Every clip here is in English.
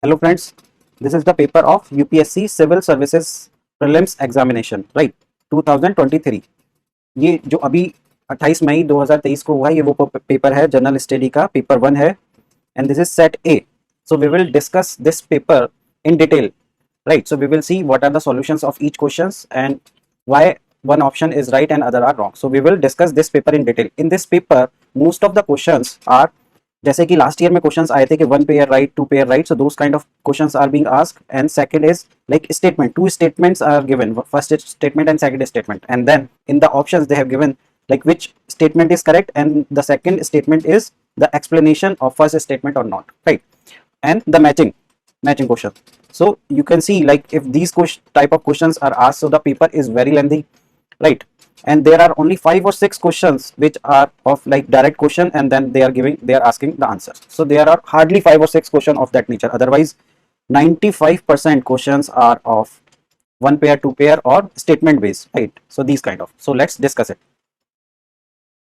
Hello friends, this is the paper of UPSC Civil Services Prelims Examination, right? 2023. ये जो अभी 28 मई 2023 को हुआ है, ये वो पेपर है जनरल स्टडी का, पेपर 1 है, and this is set A. So we will discuss this paper in detail, right? So we will see what are the solutions of each questions and why one option is right and other are wrong. So we will discuss this paper in detail. In this paper, most of the questions are जैसे कि last year में questions आए थे कि 1 pair right 2 pair right, so those kind of questions are being asked and second is like statement, two statements are given, first statement and second statement, and then in the options they have given like which statement is correct and the second statement is the explanation of first statement or not, right? And the matching question. So you can see like if these type of questions are asked, so the paper is very lengthy, right? And there are only 5 or 6 questions which are of like direct question, and then they are asking the answer. So there are hardly 5 or 6 questions of that nature. Otherwise 95% questions are of 1 pair 2 pair or statement based, right? So these kind of, so let's discuss it.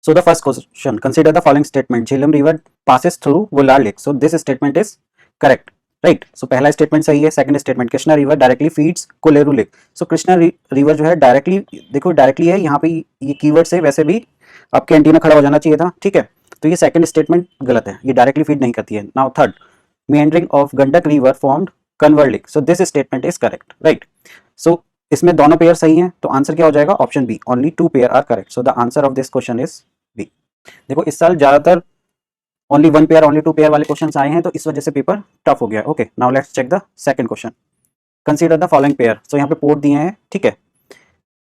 So the first question, consider the following statement. Jhelum river passes through Wular lake. So this statement is correct, right? So पहला statement सही है. Second statement, Krishna river directly feeds Koleru lake. So Krishna river जो है directly, देखो directly है, यहाँ पे ये keyword से वैसे भी आपके एंटीना खड़ा हो जाना चाहिए था, ठीक है? तो ये second statement गलत है, ये directly feed नहीं करती है. Now third, meandering of Gandak river formed Kanwar lake. So this statement is correct, right? So इसमें दोनों पेयर सही हैं, तो आंसर क्या हो जाएगा? Option B, only 2 pair are correct. So the answer of this question is B. देखो इस साल ज्यादातर ओनली 1 पेयर ओनली 2 पेयर वाले क्वेश्चंस आए हैं, तो इस वजह से पेपर टफ हो गया. Okay, now let's check the second question. Consider the following pair. So यहाँ पे पोर्ट दिए हैं, ठीक है?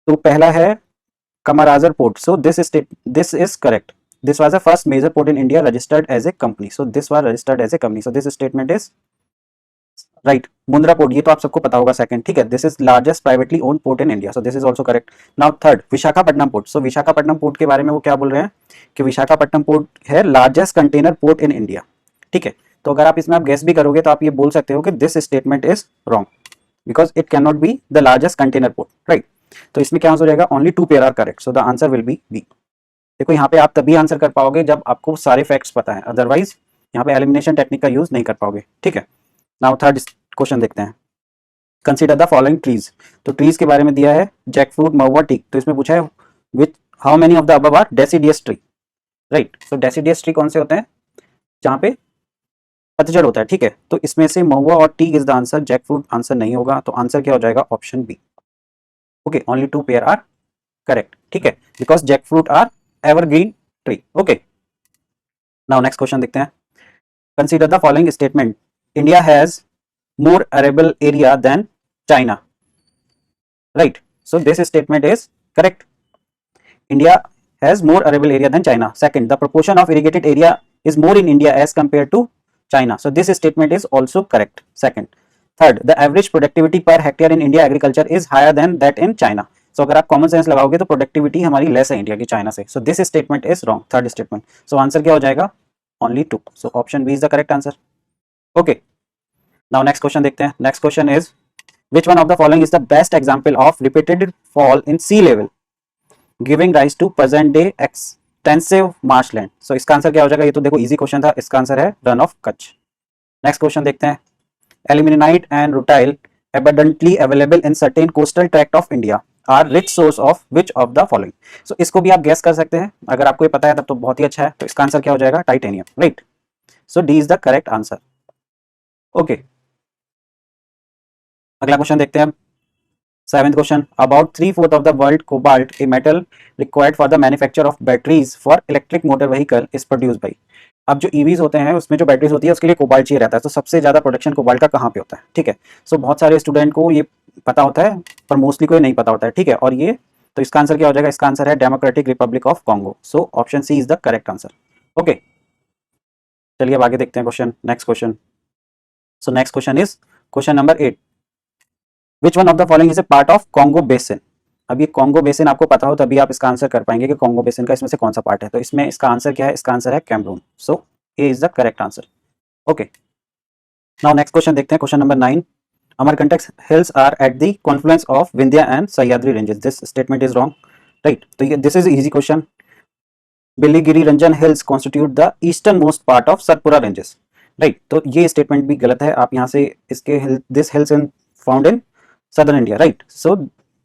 तो पहला है Kamarajar port. So this is correct. This was the first major port in India registered as a company. So this was registered as a company. So this statement is right. Mundra port, ये तो आप सबको पता होगा, सेकंड, ठीक है? This is largest privately owned port in India. So this is also correct. Now third, Visakhapatnam port. So Visakhapatnam port के बारे में वो क्या बोल रहे हैं कि विशाखापट्टनम पोर्ट है largest container port in India, ठीक है? तो अगर आप इसमें आप गेस भी करोगे तो आप ये बोल सकते हो कि this statement is wrong because it can not be the largest container port, right? तो इसमें क्या आंसर हो जाएगा? Only 2 pair are correct. So the answer will be B. देखो यहाँ पे आप तभी आंसर कर पाओगे जब आपको सारे फैक्ट्स पता है, अदरवाइज यहाँ पे एलिमिनेशन टेक्निक का यूज नहीं कर पाओगे, ठीक है? नाउ थर्ड क्वेश्चन देखते हैं. Consider the following trees. तो ट्रीज के बारे में दिया है जैक फ्रूट, महुआ, टीक. तो इसमें पूछा है which how many of the above are deciduous tree, right? So deciduous tree कौन से होते हैं? जहां पे पतझड़ होता है, ठीक है? तो इसमें से महुआ और teak is the answer. Jackfruit answer नहीं होगा, तो आंसर क्या हो जाएगा? Option B. Okay, only 2 pair are correct, ठीक है? Because jackfruit are evergreen tree. Okay, now next question देखते हैं. Consider the following statement. India has more arable area than China, right? So this statement is correct. India has more arable area than China. Second, the proportion of irrigated area is more in India as compared to China. So this statement is also correct. Second. Third, the average productivity per hectare in India agriculture is higher than that in China. So अगर आप common sense लगाओगे तो productivity हमारी less है India की China से. So this statement is wrong. Third statement. So answer क्या हो जाएगा? Only 2. So option B is the correct answer. Okay, now next question देखते हैं. next question is which one of the following is the best example of repeated fall in sea level giving rise to present day extensive marshland. so इसका आंसर क्या हो जाएगा? ये तो देखो इजी क्वेश्चन था. इसका आंसर है Rann of Kutch. Next question देखते हैं. Aluminite and rutile abundantly available in certain coastal tract of India are rich source of which of the following. so इसको भी आप गेस कर सकते हैं. अगर आपको ये पता है तब तो बहुत ही अच्छा है. तो इसका आंसर क्या हो जाएगा? Titanium, right? So D is the correct answer. Okay, अगला क्वेश्चन देखते हैं. 7th question. About 3/4 of the world cobalt, a metal required for the manufacture of batteries for electric motor vehicle, is produced by. अब जो EVs होते हैं उसमें जो batteries होती है उसके लिए कोबाल्ट चाहिए रहता है. तो सबसे ज्यादा प्रोडक्शन कोबाल्ट का कहाँ पे होता है, ठीक है? सो बहुत सारे स्टूडेंट को ये पता होता है पर मोस्टली कोई नहीं पता होता है, ठीक है? और ये तो इसका आंसर क्या हो जाएगा? इसका आंसर है Democratic Republic of Congo. So option C is the correct answer. Okay, चलिए अब आगे देखते हैं question. Next question. So next question is question number 8. Which one of the following is a part of Congo Basin? अब ये Congo basin आपको पता हो तभी आप इसका आंसर कर पाएंगे कि कॉन्गो बेसिन का इसमें से कौन सा पार्ट है. तो इसमें इसका आंसर क्या है? इसका आंसर है Cameroon. So A is the correct answer. Okay, now next question देखते हैं. Question number 9. Amarkantak hills are at the confluence of Vindhya and Sahyadri ranges. This statement is wrong, right? तो ये this is easy question. Biligiri Rangan hills constitute the easternmost part of Satpura ranges. Right. तो ये statement भी गलत है, आप यहाँ से इसके this hills in found in southern India, right? So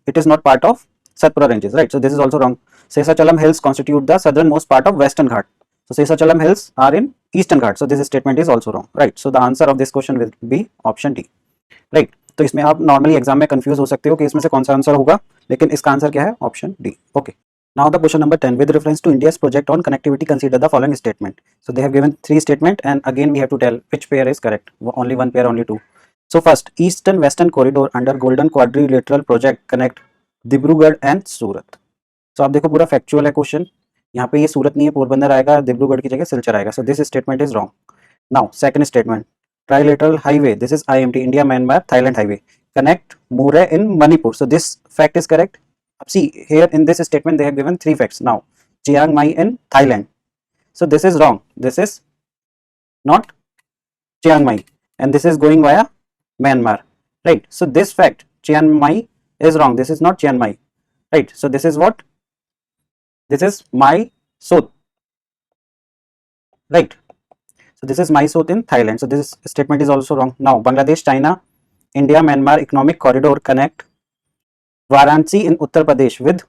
it is not part of Satpura ranges, right? So this is also wrong. Sesachalam hills constitute the southernmost part of Western Ghat. So Sesachalam hills are in Eastern Ghat. So this statement is also wrong, right? So the answer of this question will be option D, right? तो इसमें आप normally exam में confuse हो सकते हो कि इसमें से कौन सा आंसर होगा, लेकिन इसका आंसर क्या है? Option D. Okay, now the question number 10, with reference to India's project on connectivity, consider the following statement. So they have given three statement and again we have to tell which pair is correct. Only one pair, only two. So first, eastern western corridor under golden quadrilateral project connect Dibrugarh and Surat. So आप देखो पूरा factual है question, यहाँ पे ये सूरत नहीं है, पोरबंदर आएगा, डिब्रूगढ़ की जगह सिलचर आएगा। सो this statement is wrong. Now second statement, trilateral highway, this is IMT, India Myanmar Thailand highway, connect Murray in Manipur. So this fact is correct. See here in this statement they have given three facts. Now Chiang Mai in Thailand, so this is wrong, this is not Chiang Mai and this is going via Myanmar, right? So this fact Chiang Mai is wrong, this is not Chiang Mai, right? So this is what, this is Mai Sot, right? So this is Mysore in Thailand. So this statement is also wrong. Now Bangladesh, China, India, Myanmar economic corridor connect Varanasi in Uttar Pradesh with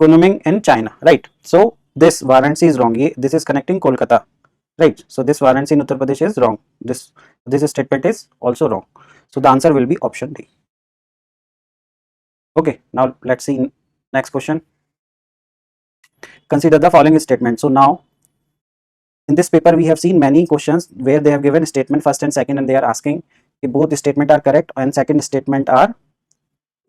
Kunming in China, right? So this Varanasi is wrong. This is connecting Kolkata, right? So this Varanasi in Uttar Pradesh is wrong. This statement is also wrong. So the answer will be option D. Okay, now let's see next question. Consider the following statement. So now in this paper we have seen many questions where they have given statement first and second and they are asking if both statement are correct and second statement are,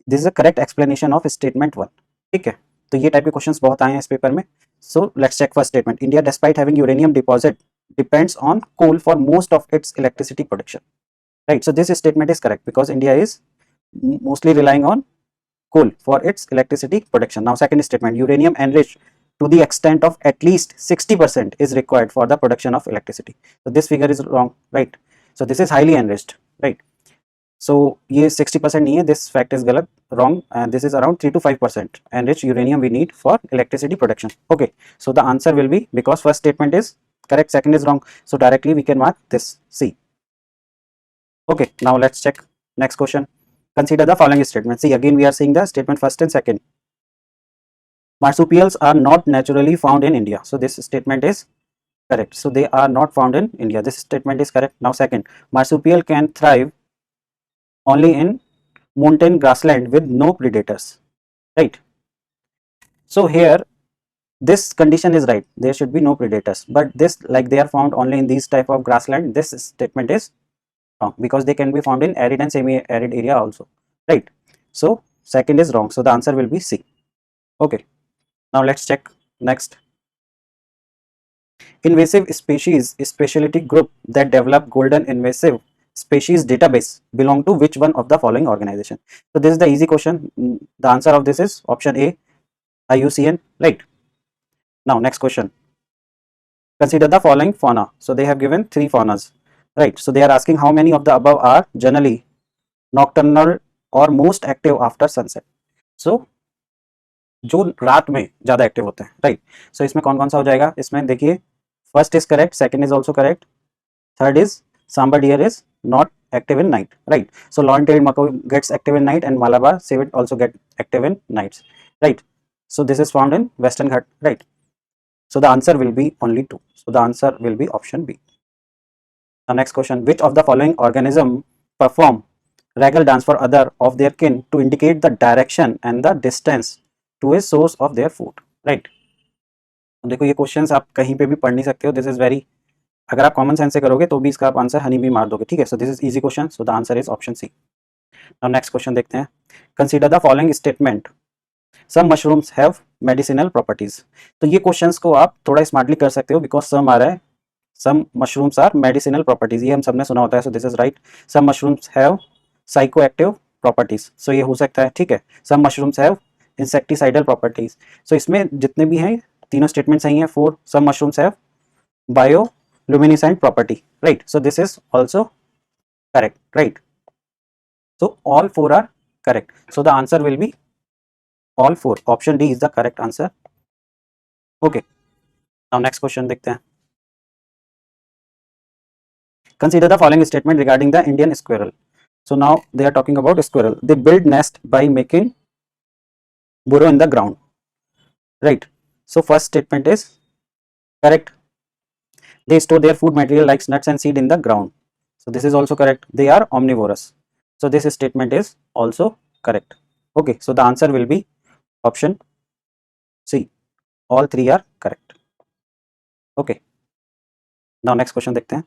this is a correct explanation of statement 1, ठीक है? तो ये type के questions बहुत आए हैं इस paper में। So let's check first statement, India despite having uranium deposit depends on coal for most of its electricity production, right? So this statement is correct because India is mostly relying on coal for its electricity production. Now second statement, uranium enriched to the extent of at least 60% is required for the production of electricity. So this figure is wrong, right? So this is highly enriched, right? So ये 60% नहीं है, this fact is गलत, wrong, and this is around 3 to 5% enriched uranium we need for electricity production. Okay, so the answer will be, because first statement is correct, second is wrong, so directly we can mark this C. Okay, now let's check next question. Consider the following statement. See, again we are seeing the statement first and second. Marsupials are not naturally found in India. So this statement is correct. So they are not found in India. This statement is correct. Now second, marsupial can thrive only in mountain grassland with no predators, right? So here this condition is right, there should be no predators, but this, like they are found only in these type of grassland, this statement is wrong because they can be found in arid and semi-arid area also, right? So second is wrong, so the answer will be C. Okay, now let's check next. Invasive species specialty group that develop golden invasive species database belong to which one of the following organization? So this is the easy question. The answer of this is option A, IUCN, right? Now next question, consider the following fauna. So they have given three faunas, right? So they are asking how many of the above are generally nocturnal or most active after sunset. So जो रात में ज्यादा active होते हैं, right? सो इसमें कौन कौन सा हो जाएगा? इसमें देखिए first is correct, second is also correct, third is sambar deer is not active in night, right? So long-tailed macaw gets active in night and Malabar civet also get active in nights, right? So this is found in Western Ghat, right? So the answer will be only 2. So the answer will be option B. The next question, which of the following organism perform regal dance for other of their kin to indicate the direction and the distance to a source of their food, right? देखो ये questions आप कहीं पे भी पढ़ नहीं सकते हो, दिस इज वेरी, अगर आप कॉमन सेंस से करोगे तो भी इसका आप आंसर हनी भी मार दोगे, ठीक है? So this is easy question, so the answer is option C. Now next question देखते हैं. Consider the following statement, some mushrooms have medicinal properties. तो ये क्वेश्चंस को आप थोड़ा स्मार्टली कर सकते हो बिकॉज सम आ रहा है, some mushrooms are medicinal properties, ये हम सबने सुना होता है. So this is right. Some mushrooms have psychoactive properties, so ये हो सकता है, ठीक है? Some mushrooms have insecticidal properties. So इसमें जितने भी हैं तीनों स्टेटमेंट सही है. 4, some mushrooms have bioluminescent property, right? So this is also correct, right? So all 4 are correct, so the answer will be all 4. Option D is the correct answer. Okay, now next question देखते हैं. Consider the following statement regarding the Indian squirrel. So now they are talking about squirrel. They build nest by making burrow in the ground, right? So first statement is correct. They store their food material like nuts and seed in the ground. So this is also correct. They are omnivorous. So this statement is also correct. Okay, so the answer will be option C. All three are correct. Okay. Now next question देखते हैं.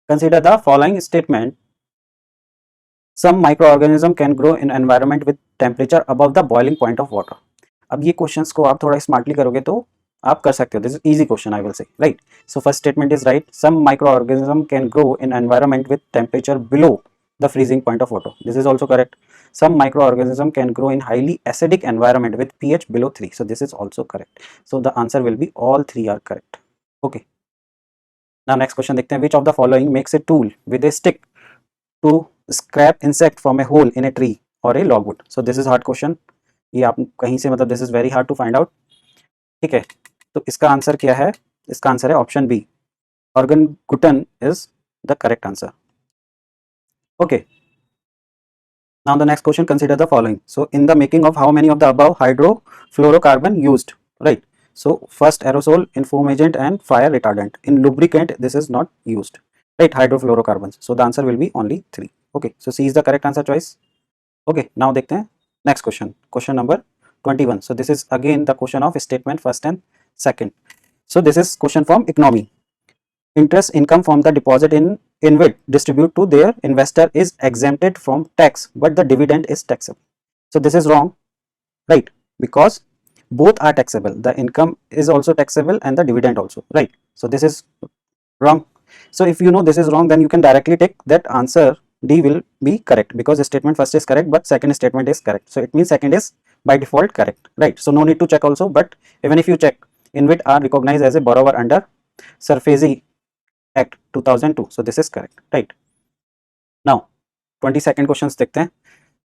Consider the following statement. Some microorganism can grow in environment with temperature above the boiling point of water. अब ये questions को आप थोड़ा smartly करोगे तो आप कर सकते हो. This is easy question I will say, right. So first statement is right. Some microorganism can grow in environment with temperature below the freezing point of water. This is also correct. Some microorganism can grow in highly acidic environment with pH below 3. So this is also correct. So the answer will be all three are correct. Okay. Now next question देखते हैं. Which of the following makes a tool with a stick to scrap insect from a hole in a tree or a logwood? So this is hard question. ये आप कहीं से मतलब this is very hard to find out. ठीक है. तो इसका आंसर क्या है? इसका आंसर है option B. Organgutan is the correct answer. Okay. Now the next question, consider the following. So in the making of how many of the above hydrofluorocarbon used, right? So first aerosol in fumigant and fire retardant. In lubricant this is not used, right? Hydrofluorocarbons. So the answer will be only 3. Okay, so C is the correct answer choice. Okay, now देखते हैं next question. Question number 21. So this is again the question of statement first and second. So this is question from economy. Interest income from the deposit in InvIT distribute to their investor is exempted from tax, but the dividend is taxable. So this is wrong, right? Because both are taxable. The income is also taxable and the dividend also, right? So this is wrong. So if you know this is wrong, then you can directly take that answer D will be correct, because the statement first is correct but second statement is correct. So it means second is by default correct, right? So no need to check also, but even if you check, InvIT are recognized as a borrower under SARFAESI Act 2002. So this is correct, right? Now 22nd questions देखते हैं.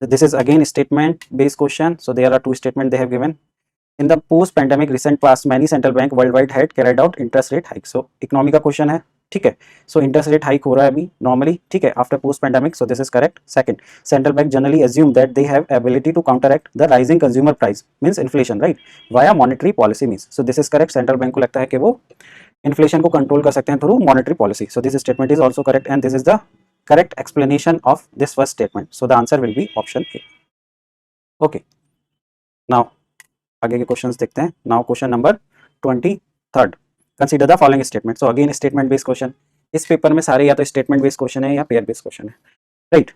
This is again statement based question. So there are two statements they have given. In the post pandemic recent past, many central bank worldwide had carried out interest rate hike. So economy का question है, ठीक है. So interest rate hike हो रहा है अभी normally, ठीक है, after post pandemic. So this is correct. Second, central bank generally assume that they have ability to counteract the rising consumer price means inflation, right, via monetary policy means. So this is correct. Central bank को लगता है कि वो inflation को control कर सकते हैं through monetary policy. So this statement is also correct and this is the correct explanation of this first statement. So the answer will be option A. Okay, now आगे के क्वेश्चंस देखते हैं. Now question number 23rd. Consider the following statement. So again statement based question. इस paper में सारे या तो statement based question है या पेयर बेस्ड क्वेश्चन है, right.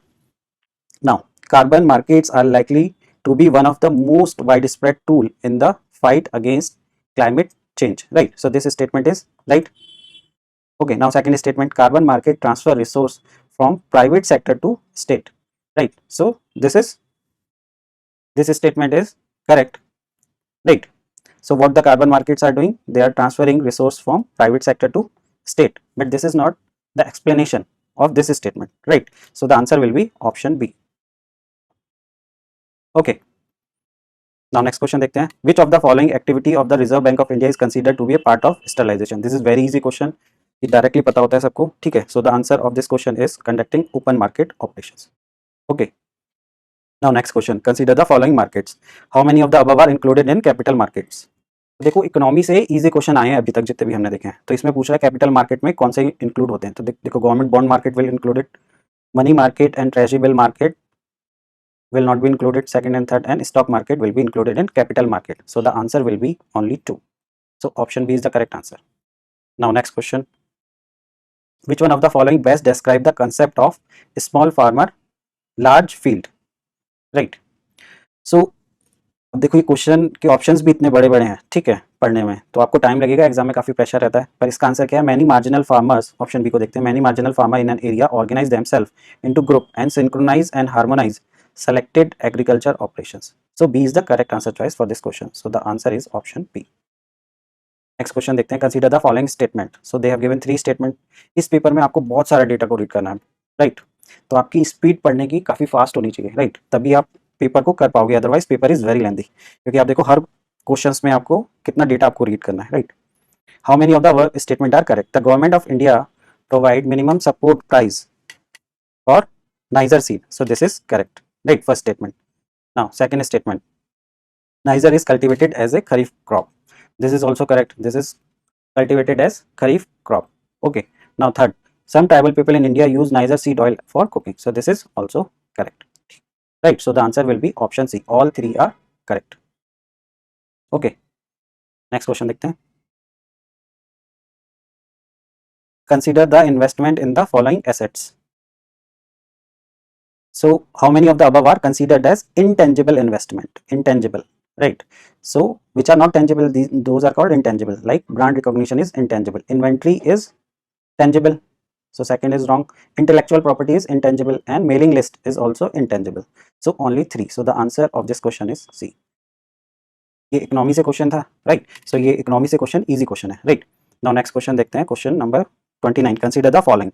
Now carbon markets are likely to be one of the most widespread tool in the fight against climate change, right? So this statement is right. Okay, now second statement, carbon market transfer resource from private sector to state, right? So this statement is correct, right? So what the carbon markets are doing, they are transferring resource from private sector to state, but this is not the explanation of this statement, right? So the answer will be option B. Okay, now next question देखते हैं. Which of the following activity of the Reserve Bank of India is considered to be a part of sterilization? This is very easy question. ये directly पता होता है सबको, ठीक है. So the answer of this question is conducting open market operations. Okay. Now next question. Consider the following markets. How many of the above are included in capital markets? देखो economy से easy question आए हैं अभी तक जितने भी हमने देखे हैं. तो इसमें पूछ रहा है कैपिटल मार्केट में कौन से इंक्लूड होते हैं. तो देखो government bond market will included, money market and treasury bill market will not be included, second and third, and stock market will be included in capital market. So the answer will be only 2. So option B is the correct answer. Now next question. Which one of the following best describe the concept of small farmer large field, right? So अब देखो ये question के options भी इतने बड़े बड़े हैं, ठीक है, पढ़ने में तो आपको टाइम लगेगा, एग्जाम में काफी प्रेशर रहता है. पर इसका आंसर क्या है? Many marginal farmers, option B को देखते हैं. Many marginal farmer in an area organize themselves into group and synchronize and harmonize selected agriculture operations. So B is the correct answer choice for this question. So the answer is option B. Next question देखते हैं. Consider the following statement. So they have given 3 statement. इस paper में आपको बहुत सारा data को read करना है, राइट. तो आपकी स्पीड पढ़ने की काफी फास्ट होनी चाहिए, राइट, तभी आप पेपर को कर पाओगे. Otherwise paper is very lengthy, क्योंकि आप देखो हर क्वेश्चंस में आपको कितना डेटा आपको रीड करना है, right. How many of the above statement are correct? The government of India provide minimum support price for Niger seed. So this is correct. Right, first statement. Now second statement. Niger is cultivated as a kharif crop. This is also correct. This is cultivated as kharif crop. Okay. Now third. Some tribal people in India use Niger seed oil for cooking. So this is also correct. Right. So the answer will be option C. All three are correct. Okay. Next question देखते हैं. Consider the investment in the following assets. So how many of the above are considered as intangible investment? Intangible, right? So which are not tangible, those are called intangible. Like brand recognition is intangible. Inventory is tangible. So second is wrong. Intellectual property is intangible and mailing list is also intangible. So only 3. So the answer of this question is C. ये economy से question था, right? So ये economy से question easy question है, right? Now next question देखते हैं, question number 29. Consider the following.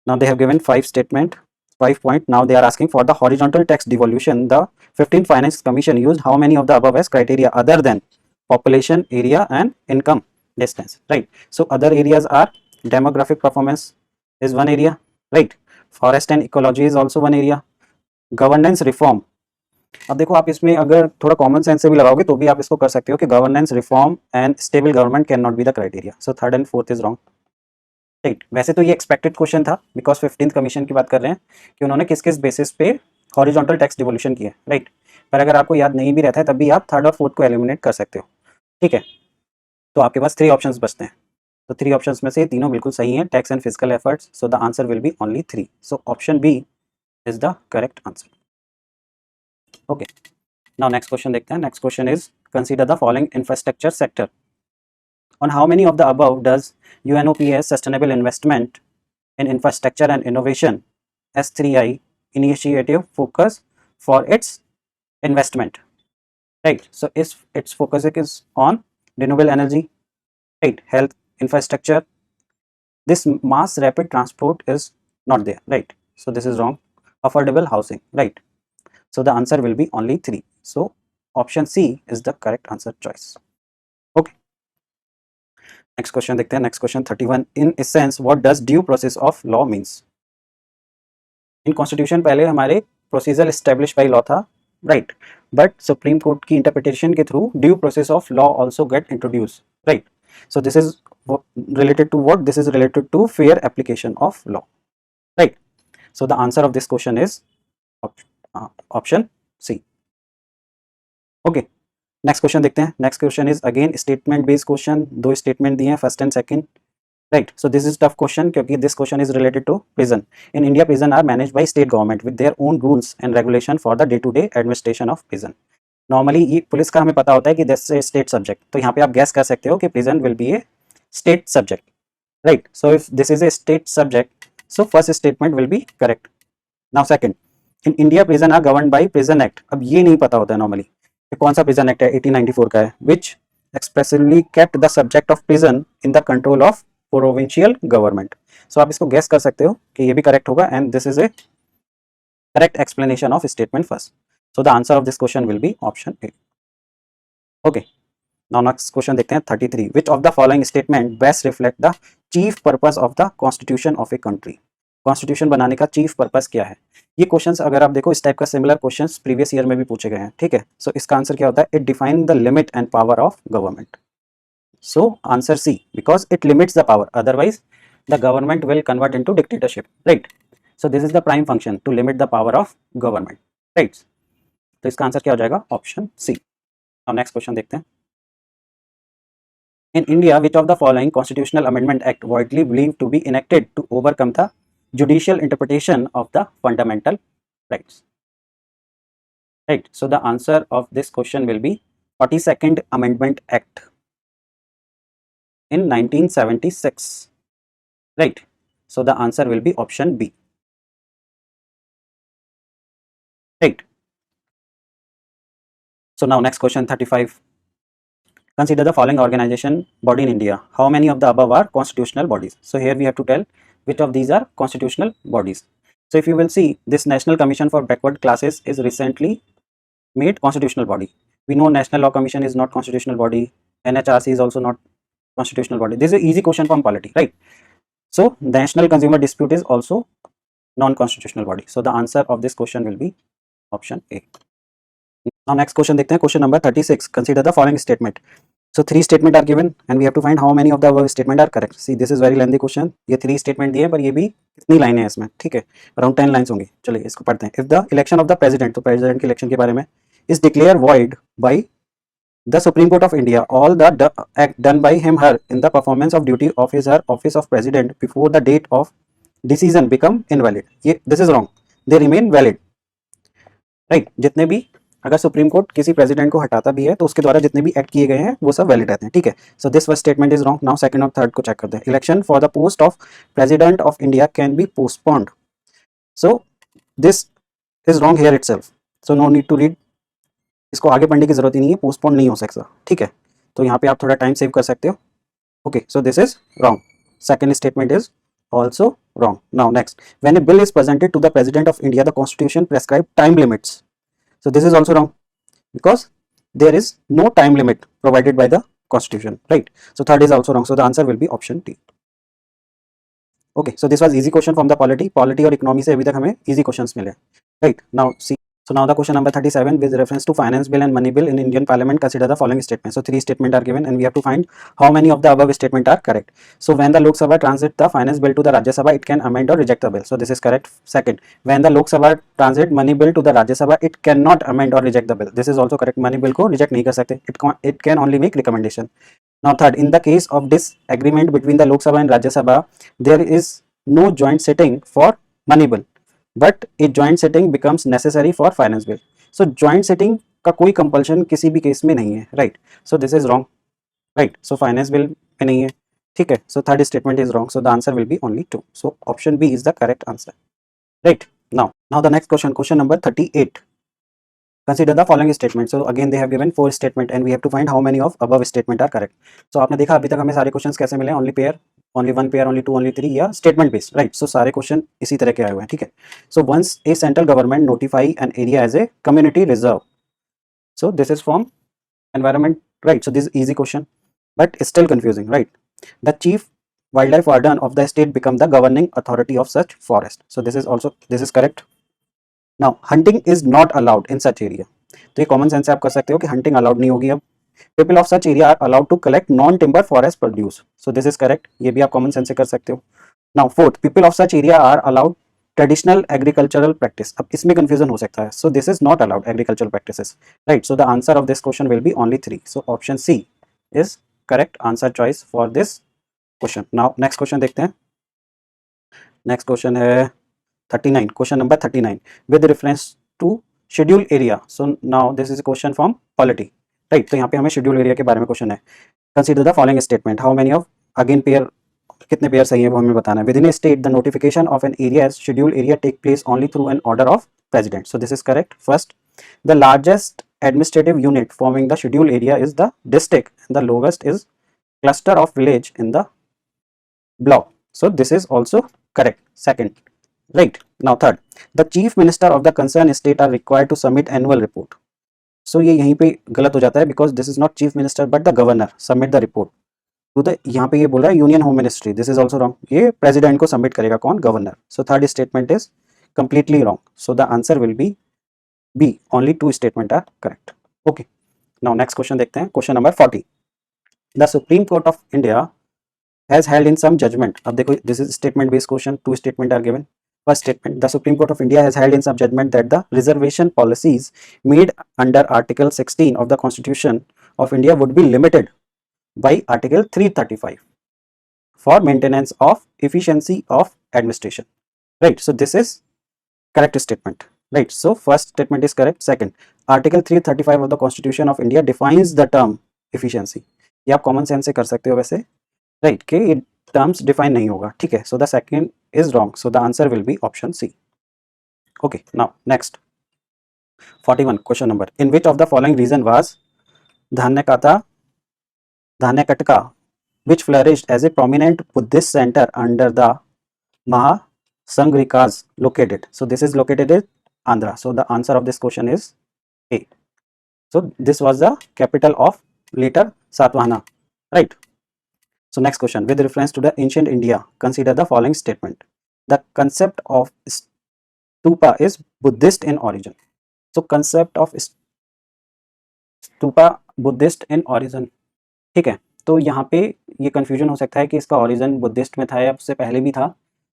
Now they have given 5 statement, 5 point. Now they are asking for the horizontal tax devolution. The 15th Finance Commission used how many of the above as criteria other than population, area and income distance, right? So other areas are demographic performance is one area, right? Forest and ecology is also one area. Governance reform. अब देखो आप इसमें अगर थोड़ा common sense से भी लगाओगे तो भी आप इसको कर सकते हो कि governance reform and stable government can not be the criteria. So third and fourth is wrong, right? वैसे तो ये एक्सपेक्टेड क्वेश्चन था बिकॉज 15th कमीशन की बात कर रहे हैं कि उन्होंने किस किस बेसिस पे हॉरिजॉन्टल टैक्स डिवोल्यूशन किया, राइट? पर अगर आपको याद नहीं भी रहता है तब भी आप थर्ड और फोर्थ को एलिमिनेट कर सकते हो, ठीक है? तो आपके पास 3 ऑप्शंस बचते हैं. तो 3 ऑप्शंस में से तीनों बिल्कुल सही हैं, tax and physical efforts. So the answer will be only 3. So option B is the correct answer. Okay, now next question देखते हैं. Next question is consider the following infrastructure sector. On how many of the above does UNOPS Sustainable Investment in Infrastructure and Innovation S3I initiative focus for its investment, right? So its focus is on renewable energy, right? Health, infrastructure. This mass rapid transport is not there, right? So this is wrong. Affordable housing, right? So the answer will be only 3. So option C is the correct answer choice. Okay. Next question देखते हैं. Next question 31. In essence what does due process of law means? In constitution पहले हमारे procedure establish by law था, right? But supreme court की interpretation के through due process of law also get introduce, right? So this is related to what? This is related to fair application of law, right? So the answer of this question is option C. Okay, next question देखते हैं. Next question is again statement based question. 2 statement दिए हैं, first and second, right? So this is tough question क्योंकि this question is related to prison. In India prison are managed by state government with their own rules and regulation for the day to day administration of prison. Normally ये police का हमें पता होता है कि this is state subject, तो यहाँ पे आप गैस कर सकते हो कि prison will be a state subject, right? So if this is a state subject, so first statement will be correct. Now second, in India prison are governed by prison act. अब ये नहीं पता होता है नॉर्मली कौन सा prison act है, 1894 का है, which expressly kept the subject of prison in the control of provincial government. So आप इसको गेस कर सकते हो कि ये भी करेक्ट होगा and this is A correct explanation of statement first. So the answer of this question will be option A. Okay, now next question देखते हैं 33. विच of the following statement best reflect the chief purpose of the constitution of a country? Constitution बनाने का chief purpose क्या है? ये questions अगर आप देखो इस टाइप का सिमिलर क्वेश्चंस प्रीवियस ईयर में भी पूछे गए हैं, ठीक है? सो इसका आंसर क्या होता है? It define the limit and power of government. So answer C, because it limits the power, otherwise the government will convert into dictatorship, right? So this is the prime function to limit the power of government, right? तो इसका आंसर क्या हो जाएगा? Option C. अब next question देखते हैं. In India, which of the following constitutional amendment act widely believed to be enacted to overcome the judicial interpretation of the fundamental rights? Right. So the answer of this question will be 42nd Amendment Act in 1976. Right. So the answer will be option B. Right. So now next question 35. Consider the following organization body in India. How many of the above are constitutional bodies? So here we have to tell which of these are constitutional bodies. So if you will see, this National Commission for Backward Classes is recently made constitutional body. We know National Law Commission is not constitutional body. NHRC is also not constitutional body. This is an easy question from polity, right? So National Consumer Dispute is also non-constitutional body. So the answer of this question will be option A. Now next question देखते हैं, question number 36. Consider the following statement. So three statement are given and we have to find how many of the above statement are correct. See, this is very lengthy question. ये three statement दिए पर ये भी कितनी लाइनें हैं इसमें, ठीक है, around 10 lines होंगी. चलिए इसको पढ़ते हैं. If the election of the president, तो president के election के बारे में, is declared void by the Supreme Court of India, all the act done by him her in the performance of duty of his her office of president before the date of decision become invalid. ये this is wrong. They remain valid. Right, जितने भी अगर supreme court किसी president को हटाता भी है तो उसके द्वारा जितने भी एक्ट किए गए हैं वो सब वैलिड रहते हैं, ठीक है. So this first statement is wrong. Now second और थर्ड को चेक करते हैं. Election for the post of president of India can be postponed. So this is wrong here itself. So no need to read. इसको आगे पढ़ने की जरूरत ही नहीं है, पोस्टपोन नहीं हो सकता, ठीक है. तो यहाँ पे आप थोड़ा टाइम सेव कर सकते हो. Okay, so this is wrong. Second statement is also wrong. Now next, when a bill is presented to the president of India, the constitution prescribe time limits. So this is also wrong because there is no time limit provided by the constitution, right? So third is also wrong. So the answer will be option D. Okay, so this was easy question from the polity और economy से अभी तक हमें easy questions मिले, right? Now see, so now the question number 37 with reference to finance bill and money bill in Indian Parliament, consider the following statements. So three statements are given and we have to find how many of the above statements are correct. So when the Lok Sabha transit the finance bill to the Rajya Sabha, it can amend or reject the bill. So this is correct. Second, when the Lok Sabha transit money bill to the Rajya Sabha, it cannot amend or reject the bill. This is also correct. Money bill को reject नहीं कर सकते. It can only make recommendation. Now third, in the case of disagreement between the Lok Sabha and Rajya Sabha, there is no joint sitting for money bill, but a joint sitting becomes necessary for finance bill. So joint sitting का कोई compulsion किसी भी case में नहीं है, right? So this is wrong, right? So finance bill में नहीं है, ठीक है. So third statement is wrong. So the answer will be only 2. So option B is the correct answer, right? Now the next question, question number 38. Consider the following statement. So again they have given 4 statement and we have to find how many of above statement are correct. So आपने देखा अभी तक हमें सारे questions कैसे मिले, only pair, only one pair, only two, only three, या statement based, right? So सारे question इसी तरह के आए हुए हैं, ठीक है. So once a central government notify an area as a community reserve, so this is from environment, right? So this is easy question but still confusing, right? The chief wildlife warden of the state become the governing authority of such forest. So this is correct. Now hunting is not allowed in such area. तो ये common sense से आप कर सकते हो कि hunting allowed नहीं होगी अब. People of such area are allowed to collect non timber forest produce. So this is correct. ये भी आप कॉमन सेंस से कर सकते हो. Now fourth, people of such area are allowed traditional agricultural practice. अब इसमें कंफ्यूजन हो सकता है. So this is not allowed agricultural practices, right? So the answer of this question will be only 3. So option C is correct answer choice for this question. Now next question देखते हैं. Next question है 39, question number 39 with reference to schedule area. So now this is question from polity, right? तो यहाँ पे हमें schedule area के बारे में क्वेश्चन है. Consider the following statement. How many of, again pair, कितने पेयर सही है वो हमें बताना है. Within a state the notification of an area as schedule area take place only through an order of president. So this is correct. First, the largest administrative unit forming the schedule area is the district and the lowest is cluster of village in the block. So this is also correct. Second, right? Now third, the chief minister of the concerned state are required to submit annual report. So ये यहीं पे गलत हो जाता है because this is not chief minister but the governor submit the report to the, यहाँ पे ये बोल रहा है union home ministry. This is also wrong. ये प्रेसिडेंट को सबमिट करेगा कौन? Governor. So third statement is completely wrong. So the answer will be B. Only 2 statement are correct. Okay, now next question देखते हैं. Question number 40. The supreme court of India has held in some judgement. अब देखो this is statement based question. 2 statement are given. First statement, the Supreme Court of India has held in some judgment that the reservation policies made under Article 16 of the Constitution of India would be limited by Article 335 for maintenance of efficiency of administration, right? So this is correct statement, right? So first statement is correct. Second, Article 335 of the Constitution of India defines the term efficiency. ये आप common sense से कर सकते हो वैसे, right? कि ये terms define नहीं होगा, ठीक है. So the second is wrong. So the answer will be option C. Okay, now next 41 question number. In which of the following region was Dhanyakatka which flourished as a prominent Buddhist center under the Mahasangrikas located? So this is located in Andhra. So the answer of this question is A. So this was the capital of later Satvahana, right? So next question, with reference to the ancient India, consider the following statement. The concept of stupa is Buddhist in origin. So concept of stupa Buddhist in origin, ठीक है। तो यहाँ पे ये confusion हो सकता है कि इसका ओरिजिन बुद्धिस्ट में था या उससे पहले भी था।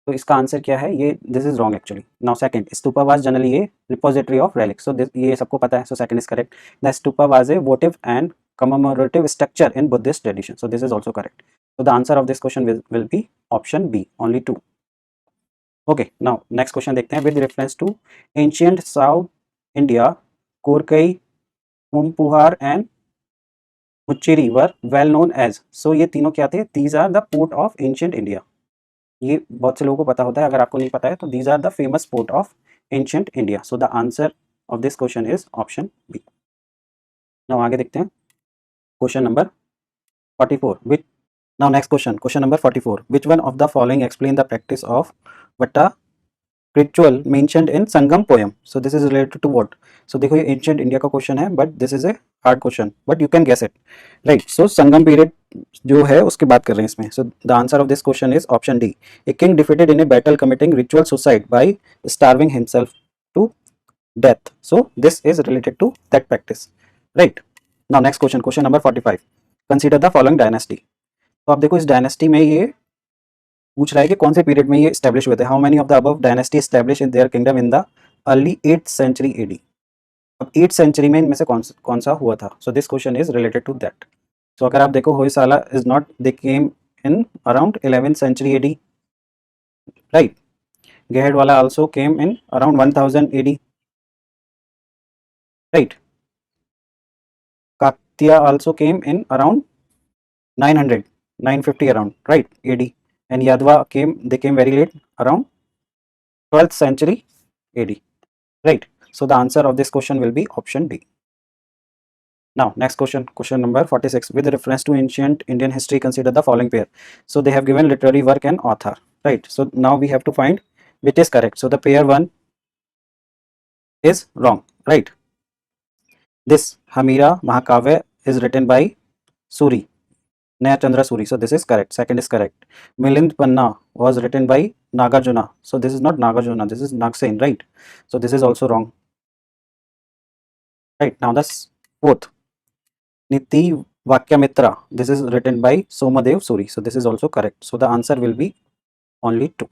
तो इसका आंसर क्या है, ये this is wrong actually. Now second, stupa was generally a repository of relics, so ये सबको पता है, so second is correct. The stupa was a votive and commemorative structure in Buddhist tradition, so this is also correct. So the answer of this question will be option B, only 2. Okay, now next question देखते हैं। with reference to ancient South India, Korkai, Humpuhar and Muchiri were well known as, so ये तीनों क्या थे, these are the port of ancient India। ये बहुत से लोगों को पता होता है, अगर आपको नहीं पता है तो these are the famous port of ancient India, so the answer of this question is option B। now आगे देखते हैं question number 44 which now next question number 44, which one of the following explain the practice of Vatta ritual mentioned in Sangam poem, so this is related to what। so देखो ये ancient India का question है, but this is a hard question, but you can guess it, right। so Sangam period जो है उसकी बात कर रहे हैं इसमें। so the answer of this question is option D, a king defeated in a battle committing ritual suicide by starving himself to death, so this is related to that practice, right। now next question number 45, consider the following dynasty। तो आप देखो इस dynasty में ये पूछ रहा है कि कौन से पीरियड में ये स्टैब्लिश हुए थे। How many of the above dynasty establish in their kingdom in the early 8th century AD. अब 8th सेंचुरी में इनमें से कौन सा हुआ था। So this question is related to that. So अगर आप देखो Hoysala is not, they came in around 11th century AD, right. Gahadavala also came in around 1000 AD, right. Kakatiya also came in around 900 950 around, right, AD, and Yadva they came very late, around 12th century AD, right। so the answer of this question will be option D। now next question number 46, with reference to ancient Indian history, consider the following pair। so they have given literary work and author, right। so now we have to find which is correct। so the pair 1 is wrong, right। this Hamira Mahakavya is written by Suri, Naya Chandra Suri, so this is correct, second is correct। Milind Panna was written by Nagarjuna, so this is not Nagarjuna, this is Nagsen, right। so this is also wrong, right। now the fourth, Niti Vakyamitra, this is written by Somadev Suri, so this is also correct। so the answer will be only 2,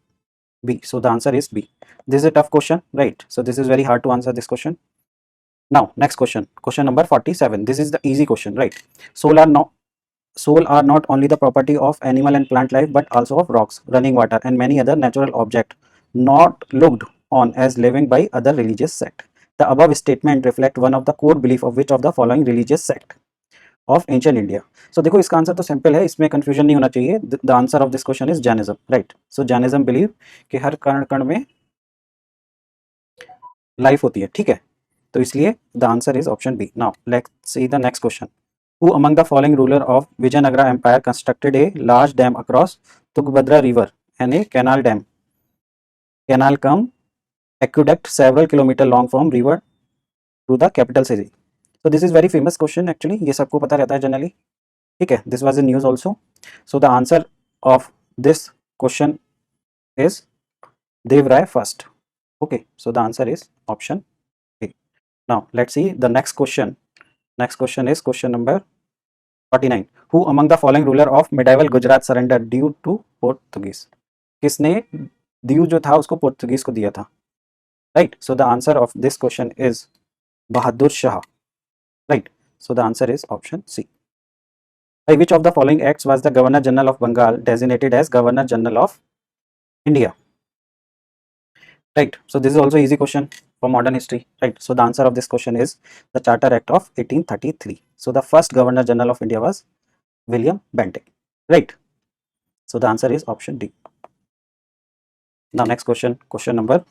B, so the answer is B। this is a tough question, right। so this is very hard to answer this question। now next question number 47, this is the easy question, right। soul are not only the property of animal and plant life, but also of rocks, running water, and many other natural objects not looked on as living by other religious sect। The above statement reflect one of the core belief of which of the following religious sect of ancient India। so देखो इसका answer तो simple है, इसमें confusion नहीं होना चाहिए। The answer of this question is Jainism, right. So Jainism believe कि हर कण कण में लाइफ होती है, ठीक है। तो इसलिए the answer is option B. Now let's see the next question. Who among the following ruler of Vijayanagara Empire constructed a large dam across Tungabhadra River and a canal dam, canal cum aqueduct several kilometer long from river to the capital city? So this is very famous question actually, ये सबको पता रहता है generally, ठीक है। This was in news also. So the answer of this question is Dev Rai first. Okay, so the answer is option A. Now let's see the next question. Next question is question number 49, who among the following ruler of medieval Gujarat surrendered due to Portuguese? किसने दीव जो था उसको पोर्तुगीज को दिया था, right. So the answer of this question is Bahadur Shah, right. So the answer is option C. By which of the following acts was the Governor General of Bengal designated as Governor General of India? Right. So this is also easy question for modern history, right? So the answer of this question is the Charter Act of 1833. So the first Governor General of India was William Bentinck, right? So the answer is option D. Now next question number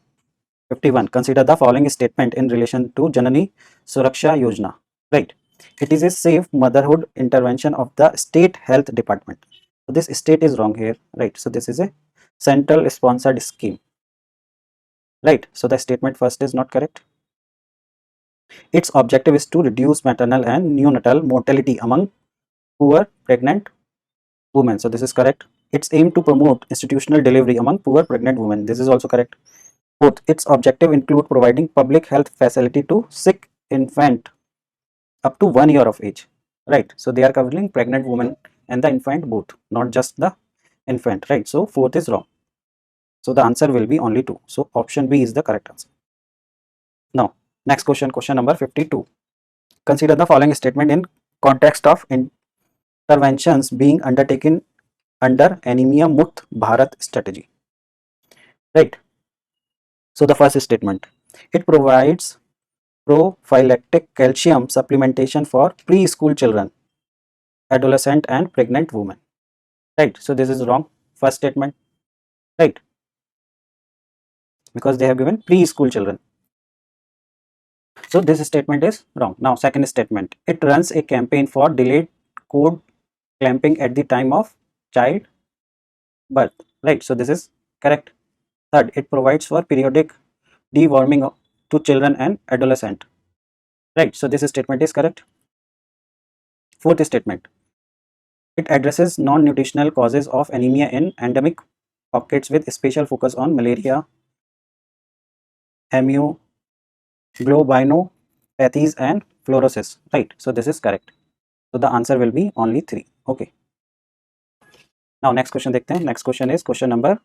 51. Consider the following statement in relation to Janani Suraksha Yojana, right? It is a safe motherhood intervention of the state health department. So this state is wrong here, right? So this is a central sponsored scheme, right? So the statement first is not correct. Its objective is to reduce maternal and neonatal mortality among poor pregnant women. So this is correct. Its aim to promote institutional delivery among poor pregnant women. This is also correct. Fourth, its objective include providing public health facility to sick infant up to 1 year of age. Right. So they are covering pregnant women and the infant both, not just the infant. Right. So fourth is wrong. So the answer will be only 2. So option B is the correct answer. Now, next question, question number 52. Consider the following statement in context of interventions being undertaken under Anemia Mukt Bharat strategy. Right. So the first statement, it provides prophylactic calcium supplementation for preschool children, adolescent and pregnant women. Right. So this is wrong. First statement. Right. Because they have given preschool children. So this statement is wrong. Now second statement, it runs a campaign for delayed cord clamping at the time of child birth. Right. So this is correct. Third, it provides for periodic deworming to children and adolescent. Right. So this statement is correct. Fourth statement, it addresses non-nutritional causes of anemia in endemic pockets with special focus on malaria, hemoglobinopathies and fluorosis. Right. So this is correct. So the answer will be only 3. Okay. Now next question देखते हैं. Next question is question number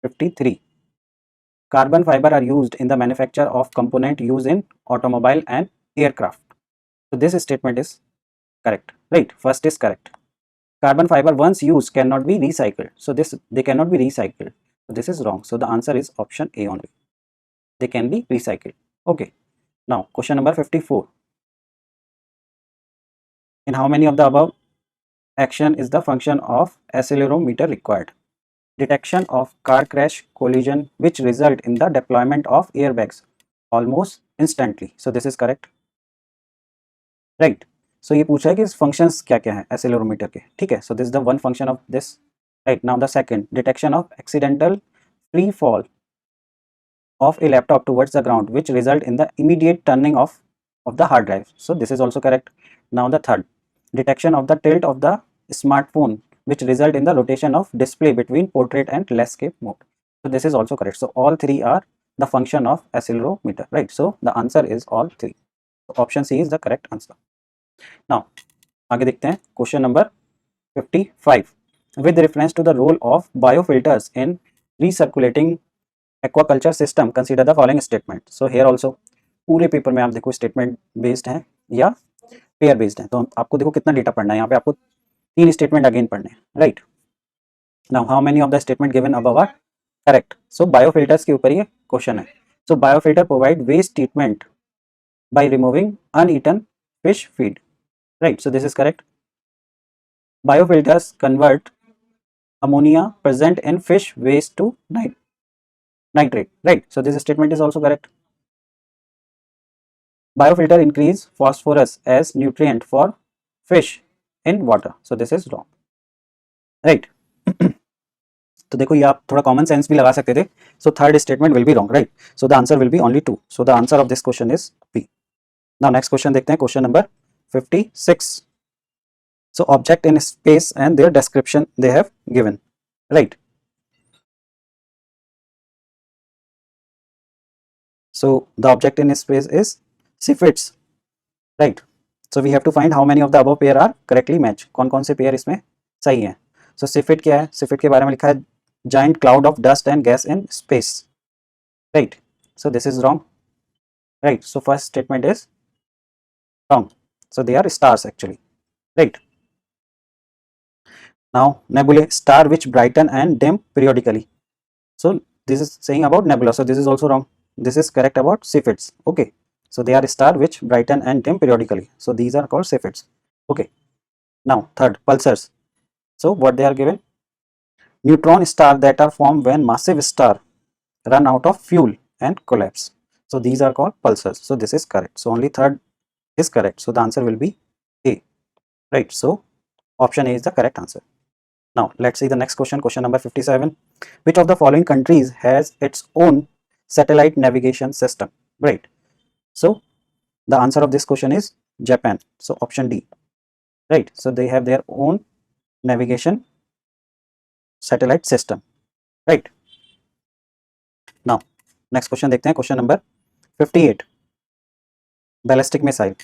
53. Carbon fiber are used in the manufacture of component used in automobile and aircraft. So this statement is correct. Right. First is correct. Carbon fiber once used cannot be recycled. So they cannot be recycled. So this is wrong. So the answer is option A only. They can be recycled. Okay. Now question number 54. In how many of the above action is the function of accelerometer required? Detection of car crash collision which result in the deployment of airbags almost instantly. So this is correct. Right. So ये पूछा है कि functions क्या क्या है accelerometer के. ठीक है. So this is the one function of this. Right. Now the second, detection of accidental free fall of a laptop towards the ground which result in the immediate turning off of the hard drive. So this is also correct. Now the third, detection of the tilt of the smartphone which result in the rotation of display between portrait and landscape mode. So this is also correct. So all three are the function of accelerometer, right? So the answer is all three. So option C is the correct answer. Now आगे देखते हैं question number 55. With reference to the role of biofilters in recirculating aquaculture system, consider the following statement. So here also पूरे paper में आप देखो statement based है या pair based है, तो आपको देखो कितना डेटा पढ़ना है. यहाँ पे आपको 3 स्टेटमेंट अगेन पढ़ने हैं, right. Now how many of the statement given above are correct. So biofilters के ऊपर ये क्वेश्चन है. So biofilter provide waste treatment by removing uneaten fish feed, right. So this is correct. Biofilters convert ammonia present in fish waste to nitrate, right. So this statement is also correct. Biofilter increase phosphorus as nutrient for fish in water. So this is wrong, right. तो देखो ये आप थोड़ा common sense भी लगा सकते थे. So third statement will be wrong, right. So the answer will be only 2. So the answer of this question is B. Now next question देखते हैं, question number 56. So object in space and their description they have given, right. So the object in space is Cepheids, right. So we have to find how many of the above pair are correctly matched. कौन कौन से pair इसमें सही हैं. So Cepheid क्या है? Cepheid के बारे में लिखा है giant cloud of dust and gas in space, right. So this is wrong, right. So first statement is wrong. So they are stars actually, right. Now nebulae, star which brighten and dim periodically. So this is saying about nebula. So this is also wrong. This is correct about Cepheids. Okay. So they are star which brighten and dim periodically. So these are called Cepheids. Okay. Now third, pulsars. So what they are given? Neutron star that are formed when massive star run out of fuel and collapse. So these are called pulsars. So this is correct. So only third is correct. So the answer will be A, right. So option A is the correct answer. Now let's see the next question, question number 57. Which of the following countries has its own satellite navigation system, right. So the answer of this question is Japan. So option D, right. So they have their own navigation satellite system, right. Now next question देखते हैं, question number 58, ballistic missile.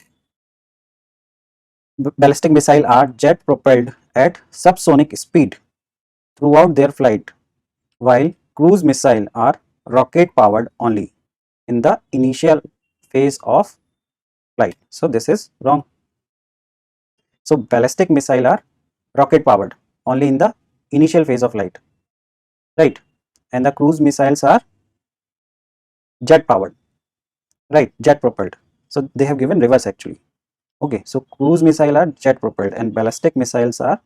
Ballistic missiles are jet propelled at subsonic speed throughout their flight, while cruise missiles are rocket powered only in the initial phase of flight. So this is wrong. So ballistic missiles are rocket powered only in the initial phase of flight, right? And the cruise missiles are jet powered, right? Jet propelled. So they have given reverse actually. Okay, so cruise missiles are jet propelled and ballistic missiles are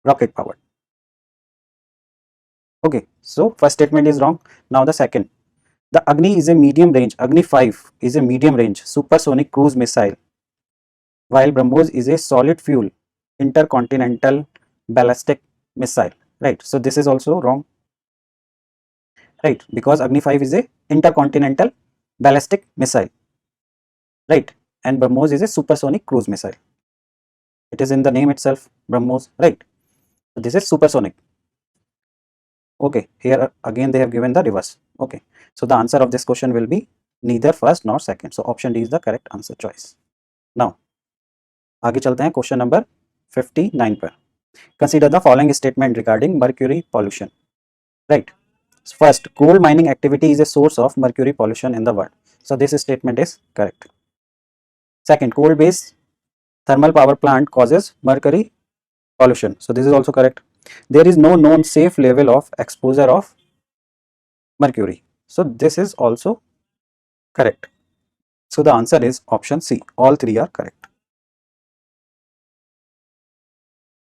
rocket powered. Okay, so first statement is wrong. Now the second, the Agni is a medium range, Agni 5 is a medium range supersonic cruise missile, while BrahMos is a solid fuel intercontinental ballistic missile, right? So this is also wrong, right? Because Agni 5 is a intercontinental ballistic missile, right? And BrahMos is a supersonic cruise missile. It is in the name itself, BrahMos, right? So this is supersonic. Okay, here again they have given the reverse. Okay, so the answer of this question will be neither first nor second. So option D is the correct answer choice. Now आगे चलते हैं question number 59 पर। Consider the following statement regarding mercury pollution, right. First, coal mining activity is a source of mercury pollution in the world, so this statement is correct. Second, coal based thermal power plant causes mercury pollution, so this is also correct. There is no known safe level of exposure of mercury, so this is also correct. So the answer is option C, all three are correct.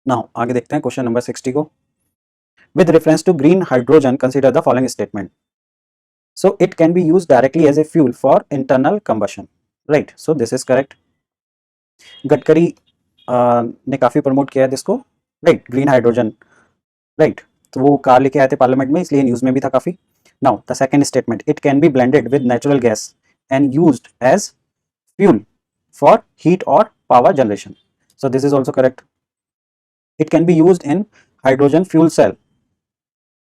Now आगे देखते हैं question number 60 को। With reference to green hydrogen, consider the following statement. So it can be used directly as a fuel for internal combustion, right? So this is correct. Gadkari ने काफी promote किया है इसको, right, green hydrogen, right. तो वो car लेके आए थे पार्लियामेंट में, इसलिए न्यूज में भी था काफी। Now the second statement, it can be blended with natural gas and used as fuel for heat और power generation, so this is also correct. It can be used in hydrogen fuel cell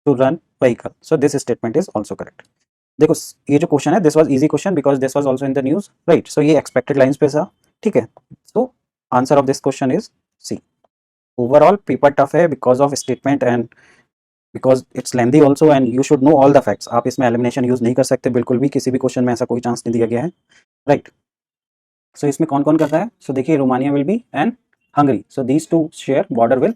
to run vehicle, so this statement is also correct. देखो ये जो question है, this was easy question because this was also in the news, right. So ये expected lines पे था, ठीक है। So answer of this question is C. Overall paper tough है because of statement and because it's lengthy also and you should know all the facts. आप इसमें elimination use नहीं कर सकते बिल्कुल भी, किसी भी क्वेश्चन में ऐसा कोई चांस नहीं दिया गया है, राइट। सो इसमें कौन कौन करता है? सो देखिए, Romania will be and Hungary, so these two share border with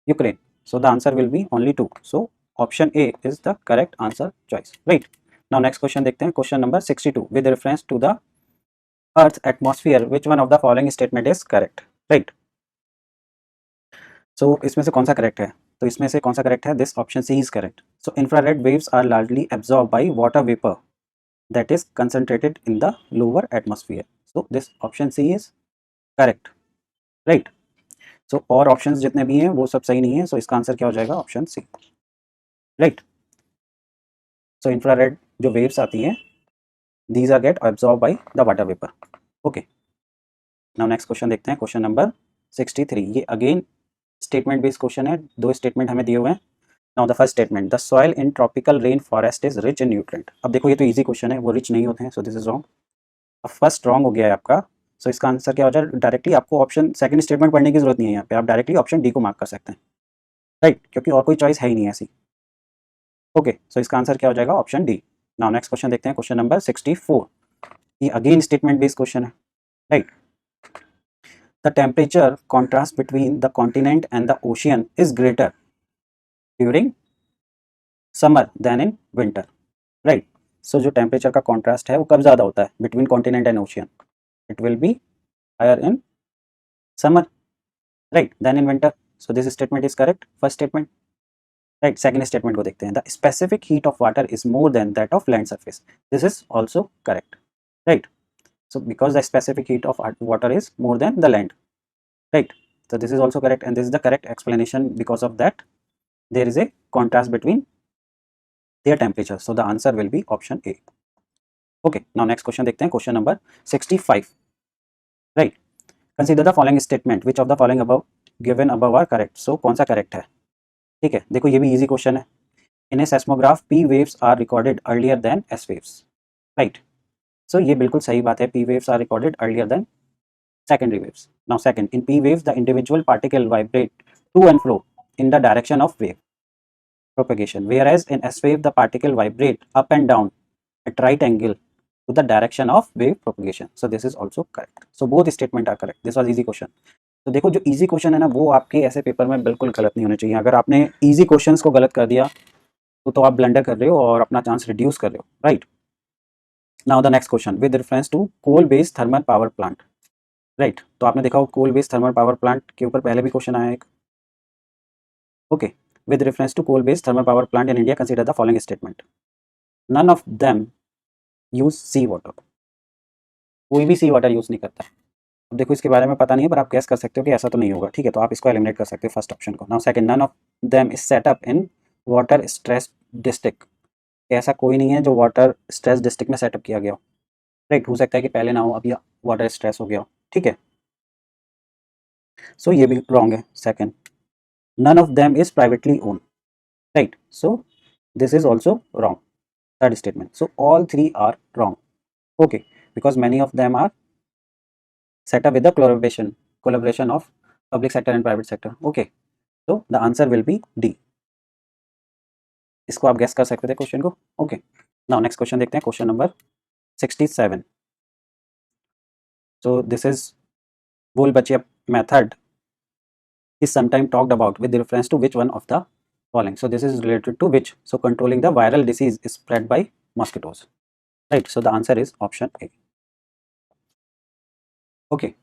Ukraine, so the answer will be only 2, so option A is the correct answer choice, right. Now next question देखते हैं, question number 62, with reference to the earth's atmosphere which one of the following statement is correct, right. so इसमें से कौन सा correct है? तो इसमें से कौन सा करेक्ट है? This option C is correct. So infrared waves are largely absorb by water vapour that is concentrated in the lower atmosphere, so this option C is correct, right. सो और ऑप्शंस जितने भी हैं वो सब सही नहीं है, सो इसका आंसर क्या हो जाएगा? Option C, right. So infrared जो वेव्स आती हैं, these are get absorb by the water vapour, okay. Now next question देखते हैं, क्वेश्चन नंबर 63। ये अगेन स्टेटमेंट बेस्ड क्वेश्चन है, दो स्टेटमेंट हमें दिए हुए हैं। Now the first statement, the soil in tropical rain forest is rich in nutrient. अब देखो ये तो इजी क्वेश्चन है, वो रिच नहीं होते हैं, सो दिस इज रॉन्ग। अब फर्स्ट रॉन्ग हो गया है आपका, सो इसका आंसर क्या हो जाए? डायरेक्टली आपको ऑप्शन सेकंड स्टेटमेंट पढ़ने की जरूरत नहीं है, यहाँ पे आप डायरेक्टली ऑप्शन डी को मार्क कर सकते हैं, राइट, क्योंकि और कोई चॉइस है ही नहीं ऐसी, ओके। सो इसका आंसर क्या हो जाएगा? Option D. Now next question देखते हैं, क्वेश्चन नंबर 64। ये अगेन स्टेटमेंट बेस्ड क्वेश्चन है, right. The temperature contrast between the continent and the ocean is greater during summer than in winter, right. So जो टेम्परेचर का contrast है वो कब ज़्यादा होता है between continent and ocean? It will be higher in summer, right, than in winter, so this statement is correct, first statement, right. Second statement को देखते हैं, the specific heat of water is more than that of land surface, this is also correct, right. So because the specific heat of water is more than the land, right, so this is also correct and this is the correct explanation, because of that there is a contrast between their temperature, so the answer will be option A, okay. Now next question देखते हैं, question number 65, right. Consider the following statement, which of the following above given above are correct, so कौन सा correct है? ठीक है, देखो ये भी इजी क्वेश्चन है। In a seismograph P waves are recorded earlier than S waves, right. So ये बिल्कुल सही बात है, P waves are recorded earlier than secondary waves. Now second, in P waves, the individual particle vibrate to and fro in the direction of wave propagation, whereas in S wave, the particle vibrate up and down at right angle to the direction of wave propagation. So this is also correct. So both statement are correct. This was easy question. तो देखो जो easy question है ना वो आपके ऐसे paper में बिल्कुल गलत नहीं होने चाहिए। अगर आपने इजी क्वेश्चंस को गलत कर दिया तो आप ब्लंडर कर रहे हो और अपना चांस रिड्यूस कर रहे हो, right. Now the next question with reference to coal based thermal power plant, right. तो आपने देखा हो coal based thermal power plant के ऊपर पहले भी क्वेश्चन आया एक, okay. With reference to coal based thermal power plant in India consider the following statement, none of them use sea water, कोई भी सी वाटर यूज नहीं करता। अब देखो इसके बारे में पता नहीं है पर आप गैस कर सकते हो कि ऐसा तो नहीं होगा, ठीक है, तो आप इसको एलिमिनेट कर सकते हो फर्स्ट ऑप्शन को। Now second, none of them is set up in water stress district, ऐसा कोई नहीं है जो वाटर स्ट्रेस डिस्ट्रिक्ट में सेटअप किया गया हो, राइट। हो सकता है कि पहले ना हो, अभी वाटर स्ट्रेस हो गया हो, ठीक है। सो ये भी रॉन्ग है। Second, none of them is privately owned, right? So this is also wrong, third statement. So all three are wrong, okay, because many of them are set up with the collaboration of public sector and private sector, okay. So the answer will be D. इसको आप guess कर सकते थे question को, okay. Now next question देखते हैं, question number 67. So this is Wolbachia method is sometimes talked about with reference to which one of the following. So this is related to which? So controlling the viral disease is spread by mosquitoes, right? So the answer is option A. Okay.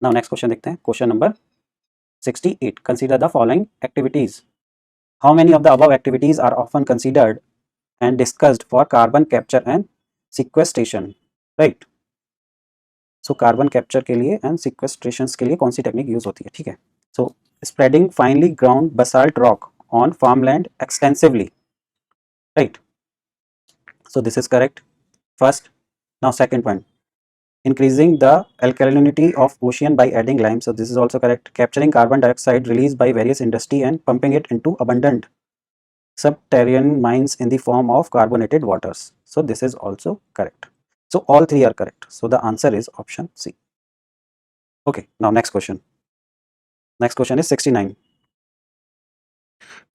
Now next question देखते हैं, question number 68. Consider the following activities. How many of the above activities are often considered and discussed for carbon capture and sequestration, right? So carbon capture के लिए and sequestration के लिए कौन सी technique use होती है, ठीक है। So spreading finely ground basalt rock on farmland extensively, right? So this is correct. First, now second point, increasing the alkalinity of ocean by adding lime. So this is also correct. Capturing carbon dioxide released by various industry and pumping it into abundant subterranean mines in the form of carbonated waters. So this is also correct. So all three are correct. So the answer is option C. Okay, now next question. Next question is 69.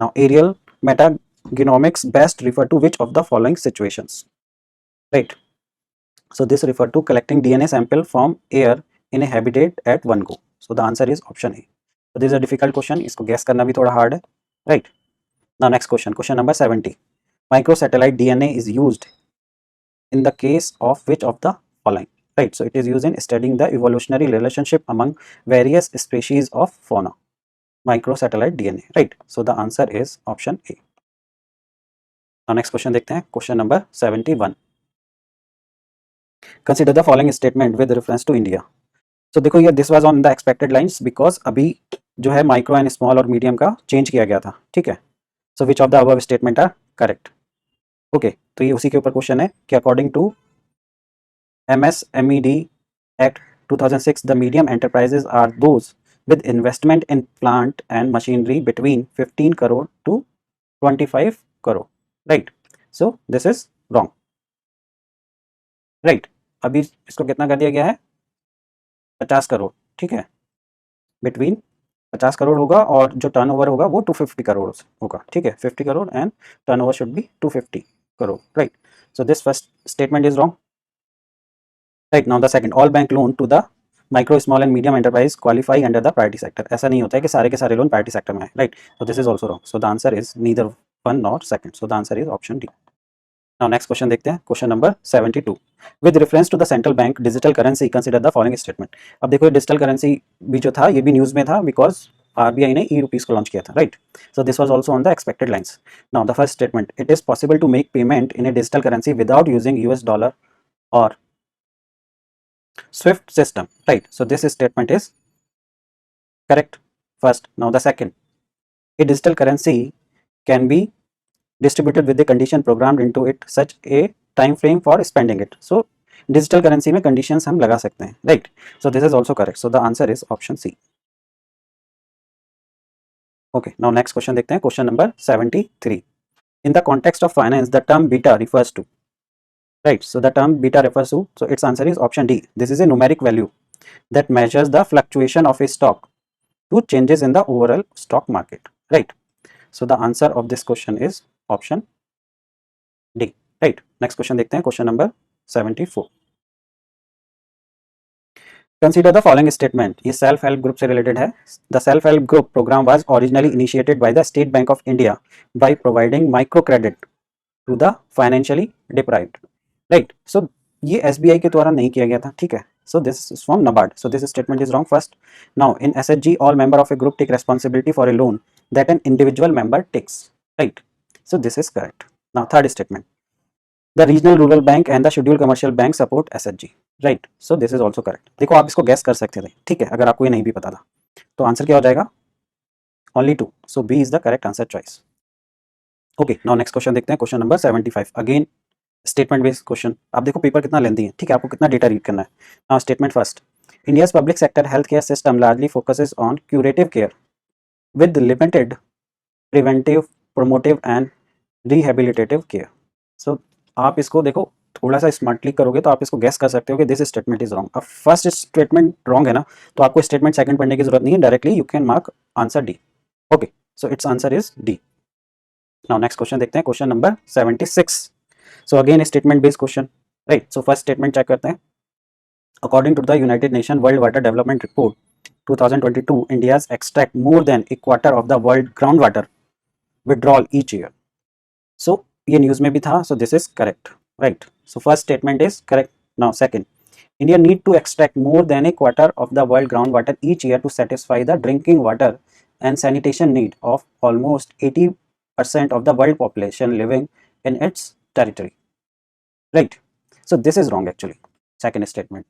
Now aerial metagenomics best refer to which of the following situations, right? So this refer to collecting DNA sample from air in a habitat at one go. So the answer is option A. So this is a difficult question, इसको guess करना भी थोड़ा hard है, right? Now next question, question number 70. Microsatellite DNA is used in the case of which of the following, right? So it is used in studying the evolutionary relationship among various species of fauna. Microsatellite DNA, right? So the answer is option A. Now next question देखते हैं, question number 71. Consider the following statement with reference to India. So देखो ये this was on the expected lines because अभी जो है micro and small और medium का change किया गया था, ठीक है। So which of the above statement are correct, okay. तो ये उसी के ऊपर क्वेश्चन है कि according to MSMED act 2006 the medium enterprises are those with investment in plant and machinery between 15 crore to 25 crore, right? So this is wrong, right? अभी इसको कितना कर दिया गया है, 50 करोड़, ठीक है। बिटवीन 50 करोड़ होगा और जो टर्नओवर होगा वो 250 करोड़ होगा, ठीक है। 50 crore and turnover should be 250 crore, right. So this first statement is wrong, right. Now the second, all bank loan to the micro small and medium enterprise qualify under the priority sector, ऐसा नहीं होता है कि सारे के सारे लोन प्रायोरिटी सेक्टर में है, right. So this is also wrong, so the answer is neither one not second, so the answer is option D. Now next question देखते हैं, question number 72. With reference to the central bank digital currency consider the following statement. अब देखो digital currency भी जो था ये भी news में था बिकॉज आरबीआई ने ई-रुपीज को लॉन्च किया था, right. So this was also on the expected lines. Now the first statement, it is possible to make payment in a digital currency without using US dollar और SWIFT system, right. So this statement is correct first. Now the second, a digital currency can be distributed with the condition programmed into it such a time frame for spending it. So digital currency में conditions हम लगा सकते हैं, right? So this is also correct. So the answer is option C. Okay, now next question देखते हैं, question number 73. In the context of finance, the term beta refers to, right? So the term beta refers to, so its answer is option D. This is a numeric value that measures the fluctuation of a stock to changes in the overall stock market, right? So the answer of this question is option D, right? Next question देखते हैं, question number 74. Consider the following statement. ये self help group से related है. The self help group program was originally initiated by the State Bank of India by providing micro credit to the financially deprived, right? So ये SBI के द्वारा नहीं किया गया था, ठीक है. So this is from NABARD. So this statement is wrong first. Now in SHG, all member of a group take responsibility for a loan that an individual member takes, right? So this is correct. Now third statement. The regional rural bank and the scheduled commercial bank support SHG, right? So this is also correct. देखो आप इसको gas कर सकते थे, ठीक है, अगर आपको ये नहीं भी पता था. तो आंसर क्या हो जाएगा? Only 2. So B is the correct answer choice. Okay, now next question देखते हैं, question number 75. Again statement based question. आप देखो पेपर कितना लेंदी है, ठीक है, आपको कितना डेटा रीड करना है. Now statement first. India's public sector health care system largely focuses on curative care with limited preventive, promotive and rehabilitative care. So आप इसको देखो थोड़ा सा स्मार्टली करोगे तो आप इसको गैस कर सकते हो कि दिस स्टेटमेंट इज रॉन्ग. अब फर्स्ट स्टेटमेंट रॉन्ग है ना, तो आपको स्टेटमेंट सेकंड पढ़ने की जरूरत नहीं है, directly you can mark answer D. Okay, so it's answer is D. Now next question देखते हैं, question number 76. So again a statement based question, right? So first statement check करते हैं. According to the United Nations World Water Development Report 2022, India's extract more than a quarter of the world groundwater withdrawal each year. So ये news में भी था, so this is correct, right? So first statement is correct. Now second, India need to extract more than a quarter of the world groundwater each year to satisfy the drinking water and sanitation need of almost 80% of the world population living in its territory. Right. So this is wrong actually. Second statement.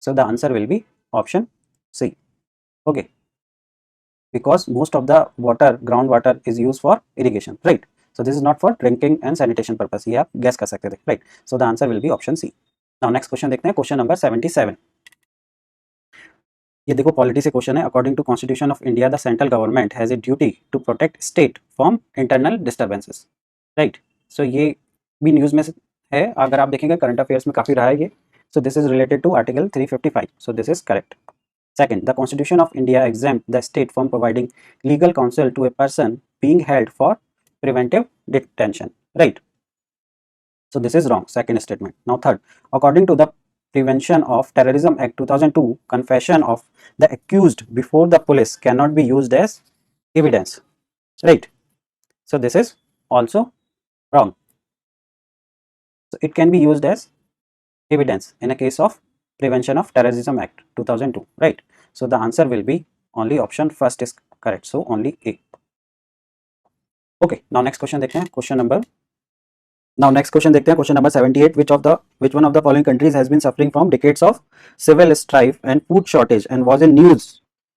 So the answer will be option C. Okay. Because most of the water, groundwater is used for irrigation. Right. So this is not for drinking and sanitation purpose. ये आप guess कर सकते थे. Right. So the answer will be option C. Now next question देखते हैं, question number 77. ये देखो polity से क्वेश्चन है. According to constitution of India the central government has a duty to protect state from internal disturbances, right? So ये भी news में है, अगर आप देखेंगे करंट अफेयर्स में काफ़ी रहा है ये. So this is related to article 355. So this is correct. Second, the Constitution of India exempt the state from providing legal counsel to a person being held for preventive detention, right? So this is wrong. Second statement. Now third, according to the Prevention of Terrorism Act 2002, confession of the accused before the police cannot be used as evidence, right? So this is also wrong. So it can be used as evidence in a case of Prevention of Terrorism Act 2002, right? So the answer will be only option first is correct. So only A. Okay, now next question देखते हैं, question number. Now next question देखते हैं, question number 78. Which one of the following countries has been suffering from decades of civil strife and food shortage and was in news?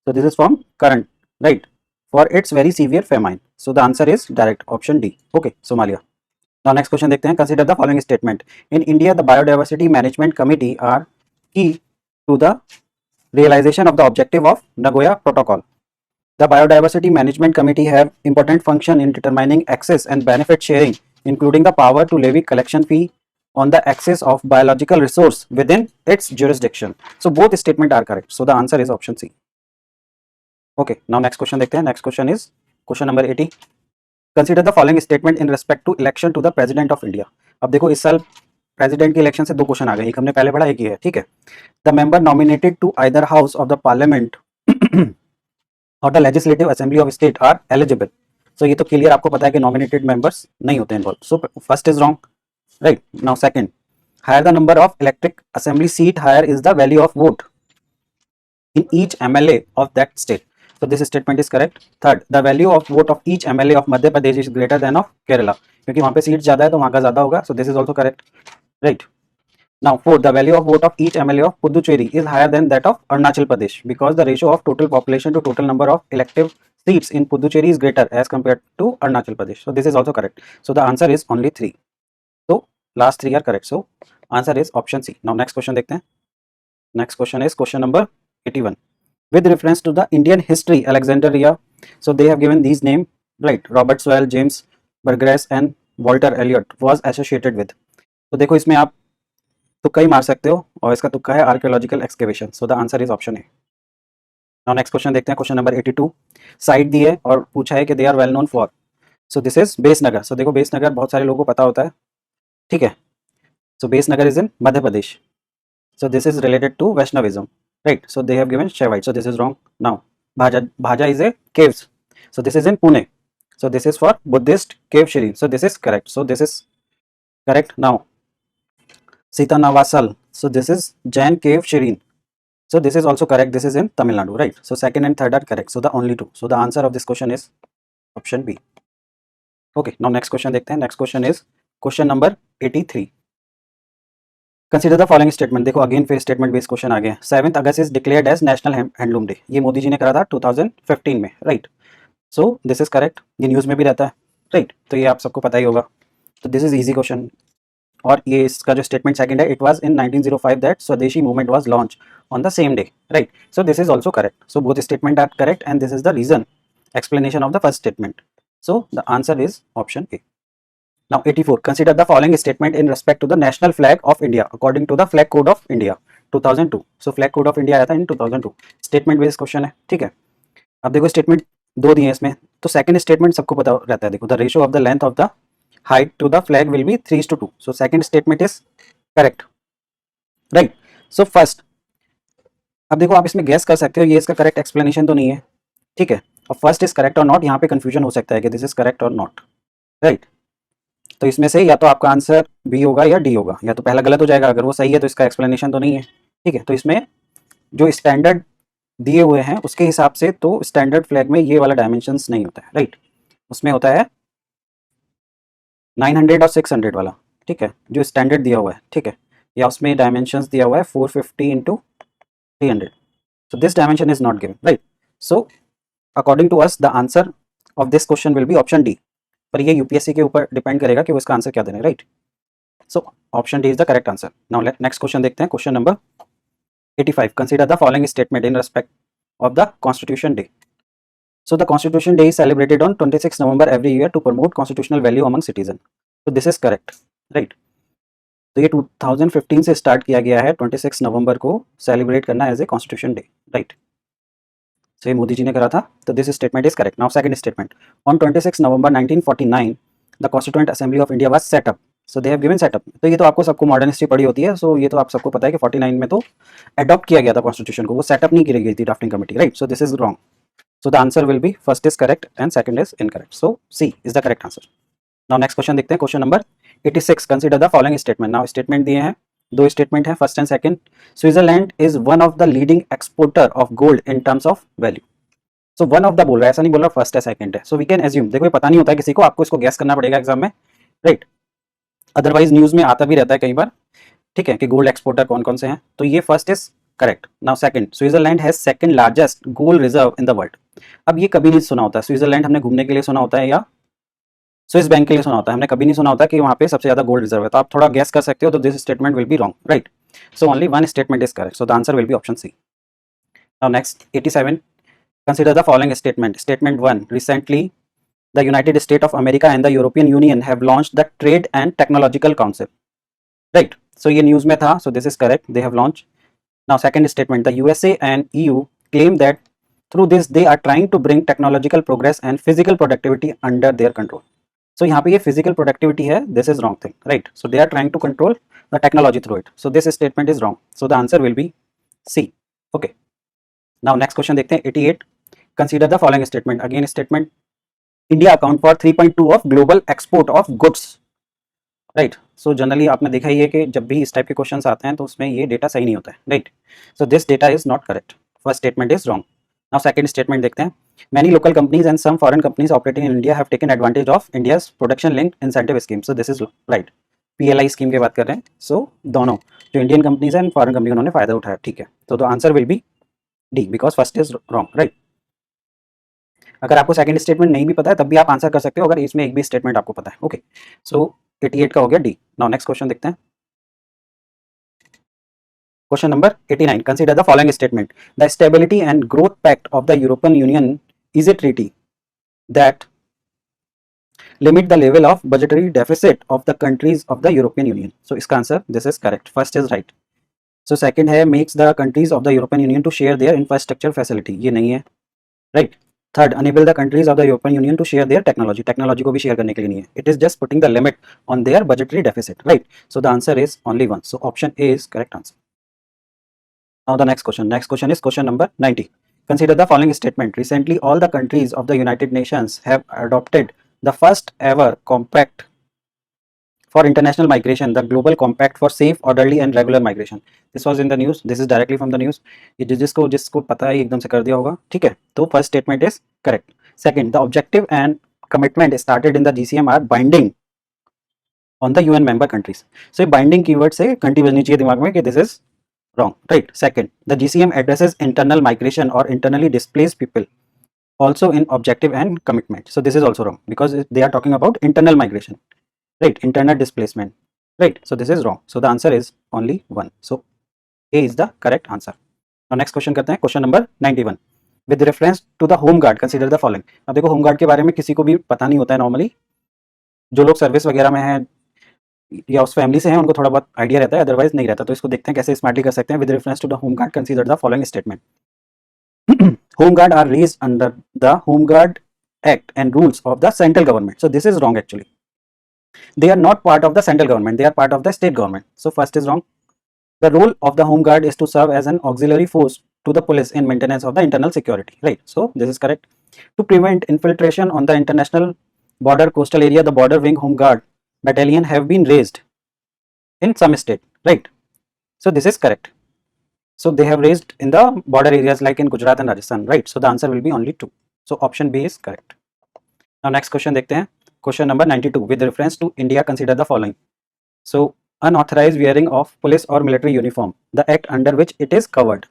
So this is from current, right? For its very severe famine. So the answer is direct option D. Okay, Somalia. Now next question देखते हैं, consider the following statement. In India, the Biodiversity Management Committee are key to the realization of the objective of Nagoya Protocol. The Biodiversity Management Committee have important function in determining access and benefit sharing, including the power to levy collection fee on the access of biological resource within its jurisdiction. So both statement are correct. So the answer is option C. Okay, now next question देखते हैं. Next question is question number 80. Consider the following statement in respect to election to the President of India. अब देखो इस साल president के election से दो question आ गए, एक हमने पहले पढ़ा, एक ही है, ठीक है. The member nominated to either house of the parliament और the legislative assembly of state are eligible. So ये तो क्लियर आपको पता है कि नॉमिनेटेड मेंबर्स नहीं होते involve. So first is wrong, right? Now second, higher the number of electric assembly seat, higher is the value of vote in each MLA of that state. So this statement is correct. Third, the value of vote of each MLA of Madhya Pradesh is greater than of Kerala. क्योंकि वहाँ पे seat ज़्यादा है तो वहाँ का ज़्यादा होगा. So this is also correct, right? Now fourth, the value of vote of each MLA of Puducherry is higher than that of Arunachal Pradesh because the ratio of total population to total number of elective seats in Puducherry is greater as compared to Arunachal Pradesh. So this is also correct. So the answer is only 3. So last 3 are correct. So answer is option C. Now next question देखते हैं. Next question is question number 81. with reference to the Indian history Alexandria. So they have given these name, right? Robert Swell, James Burgess and Walter Elliot was associated with. तो देखो इसमें आप तुक्का ही मार सकते हो और इसका तुक्का है archaeological excavation. So the answer is option A. Now next question देखते हैं. Question number 82. साइट दी है और पूछा है कि they are well known for. So this is Besnagar. So देखो बेसनगर बहुत सारे लोगों को पता होता है, ठीक है. So Besnagar is in Madhya Pradesh. So this is related to Vaishnavism, right? So they have given Shaivite, so this is wrong. Now Bhaja is a caves, so this is in Pune. So this is for Buddhist cave Shri, so this is correct. So this is correct. Now Sita Navasal, so this is Jain cave Shirin, so this is also correct. This is in Tamil Nadu, right? So second and third are correct, so the only two. So the answer of this question is option B. Okay, now next question देखते हैं. Next question is question number 83. Consider the following statement. देखो again फिर statement based question आ गया. 7 August is declared as national handloom day. ये मोदी जी ने करा था 2015 में, right? So this is correct. ये न्यूज़ में भी रहता है, राइट? तो ये आप सबको पता ही होगा. तो दिस इज इजी क्वेश्चन. और ये इसका जो स्टेटमेंट सेकंड है, it was in 1905 that Swadeshi movement was launch on the same day, right? So this is also correct. So both statement are correct and this is the reason explanation of the first statement. So the answer is option A. Now 84. Consider the following statement in respect to the national flag of India according to the Flag Code of India 2002. So Flag Code of India आया था in 2002. Statement based question है, ठीक है. अब देखो statement दो दिए हैं इसमें. तो सेकंड स्टेटमेंट सबको पता रहता है. देखो the ratio of the length of the height to the flag will be 3:2. So second statement is correct, right? So first, अब देखो आप इसमें गैस कर सकते हो, ये इसका करेक्ट एक्सप्लेनेशन तो नहीं है, ठीक है. और फर्स्ट इज करेक्ट और नॉट, यहाँ पे कंफ्यूजन हो सकता है कि दिस इज करेक्ट और नॉट, राइट? तो इसमें से या तो आपका आंसर बी होगा या डी होगा, या तो पहला गलत हो जाएगा. अगर वो सही है तो इसका एक्सप्लेनेशन तो नहीं है, ठीक है. तो इसमें जो स्टैंडर्ड दिए हुए हैं उसके हिसाब से तो स्टैंडर्ड फ्लैग में ये वाला डायमेंशंस नहीं होता है, राइट? उसमें होता है 900 और 600 वाला, ठीक है, जो स्टैंडर्ड दिया हुआ है, ठीक है. या उसमें डायमेंशंस दिया हुआ है 450 into 300. So this dimension is not given, right? So according to us the answer of this question will be option D. पर ये यूपीएससी के ऊपर डिपेंड करेगा कि वो इसका आंसर क्या देना है, right? So option D is the correct answer. Now next question देखते हैं. Question number 85. Consider the following statement in respect of the constitution day. So the constitution day is celebrated on 26 November every year to promote constitutional value among citizen. So this is correct, right? तो ये 2015 से start किया गया है 26 नवंबर को celebrate करना as a constitution day, right? So ये मोदी जी ने करा था. तो this statement is correct. Now second statement. On 26 November 1949 the constituent assembly of India was set up. So they have given set up. तो ये तो आपको सबको मॉडर्न हिस्ट्री पढ़ी होती है, सो ये तो आप सबको पता है कि 49 में तो अडॉप्ट किया गया था कॉन्स्टिट्यूशन को, वो सेटअप नहीं की गई थी drafting committee, right? So this is wrong. So the answer will be first is correct and second is incorrect. So C is the correct answer. Now next question देखते हैं. Question number 86. Consider the following statement. Now statement दिए हैं, दो statement है, first and second. Switzerland is one of the leading exporter of gold in terms of value. So one of the बोल रहा है, ऐसा नहीं बोल रहा फर्स्ट है सेकंड है. सो वी कैन एज्यूम, देखो ये पता नहीं होता है किसी को, आपको इसको गैस करना पड़ेगा एग्जाम में, राइट? अदरवाइज न्यूज में आता भी रहता है कई बार, ठीक है, कि गोल्ड एक्सपोर्टर कौन कौन से हैं. तो ये first is correct. Now second, Switzerland has second largest gold reserve in the world. अब ये कभी नहीं सुना होता. स्विट्जरलैंड हमने घूमने के लिए सुना होता है या स्विस बैंक के लिए सुना होता है, हमने कभी नहीं सुना होता कि वहाँ पे सबसे ज्यादा गोल्ड रिजर्व है. तो आप थोड़ा गैस कर सकते हो. तो this statement will be wrong, right? So only one statement is correct. So the answer will be option C. Now next 87. Consider the following statement. Statement 1. Recently, the United States of America and the European Union have launched the Trade and Technological Council. Right. So ये news में था. So this is correct. They have launched. Now second statement. The USA and EU claim that through this they are trying to bring technological progress and physical productivity under their control. So यहाँ पे ये physical productivity है. This is wrong thing. Right. So they are trying to control the technology through it. So this statement is wrong. So the answer will be C. Okay. Now next question देखते हैं 88. Consider the following statement. Again statement. India account for 3.2 of global export of goods. Right. So generally आपने देखा ही है कि जब भी इस type के क्वेश्चंस आते हैं तो उसमें ये डेटा सही नहीं होता है, right? So this data is not correct. First statement is wrong. Now second statement देखते हैं. Many local companies and some foreign companies operating in India have taken advantage of India's production linked incentive scheme. So this is right. PLI scheme की बात कर रहे हैं. So दोनों जो Indian companies and foreign company उन्होंने फायदा उठाया, ठीक है. तो the answer will B D because first is wrong, right? अगर आपको सेकंड स्टेटमेंट नहीं भी पता है तब भी आप आंसर कर सकते हो अगर इसमें एक भी स्टेटमेंट आपको पता है. ओके. सो 88 का हो गया डी. नाउ नेक्स्ट क्वेश्चन देखते हैं. Question number 89. Consider the following statement. The Stability and Growth Pact of the European Union is a treaty that limit the level of budgetary deficit of the countries of the European Union. So इसका answer this is correct. First is right. So second है makes the countries of the European Union to share their infrastructure facility. ये नहीं है. Right. Third, enable the countries of the European Union to share their technology. Technology को भी share करने के लिए नहीं है. It is just putting the limit on their budgetary deficit. Right. So the answer is only one. So option A is correct answer. Now the next question. Next question is question number 90. Consider the following statement. Recently, all the countries of the United Nations have adopted the first ever compact for international migration, the Global Compact for Safe, Orderly and Regular Migration. This was in the news. This is directly from the news. ये जिसको पता है एकदम से कर दिया होगा. ठीक है. तो first statement is correct. Second, the objective and commitment started in the GCM are binding on the UN member countries. So binding keyword से घंटी बजनी चाहिए दिमाग में कि this is wrong, right? Second, the GCM addresses internal migration or internally displaced people also in objective and commitment. So this is also wrong because they are talking about internal migration, right? Internal displacement, right? So this is wrong. So the answer is only one. So A is the correct answer. Now next question करते हैं. Question number 91. With reference to the home guard, consider the following. अब देखो home guard के बारे में किसी को भी पता नहीं होता है नॉर्मली. जो लोग सर्विस वगैरह में हैं या उस फैमिली से हैं उनको थोड़ा बहुत आइडिया रहता है, अदरवाइज नहीं रहता. तो इसको देखते हैं कैसे स्मार्टली कर सकते हैं. With reference to the home guard consider the following statement. Home guard are raised under the home guard act and rules of the central government. So this is wrong actually. They are not part of the central government, they are part of the state government. So first is wrong. The role of the home guard is to serve as an auxiliary force to the police in maintenance of the internal security, right? So this is correct. To prevent infiltration on the international border coastal area, the border wing home guard battalion have been raised in some state, right? So this is correct. So they have raised in the border areas like in Gujarat and Rajasthan, right? So the answer will be only 2. So option B is correct. Now next question देखते हैं. Question number 92. With reference to India, consider the following. So unauthorized wearing of police or military uniform, the act under which it is covered.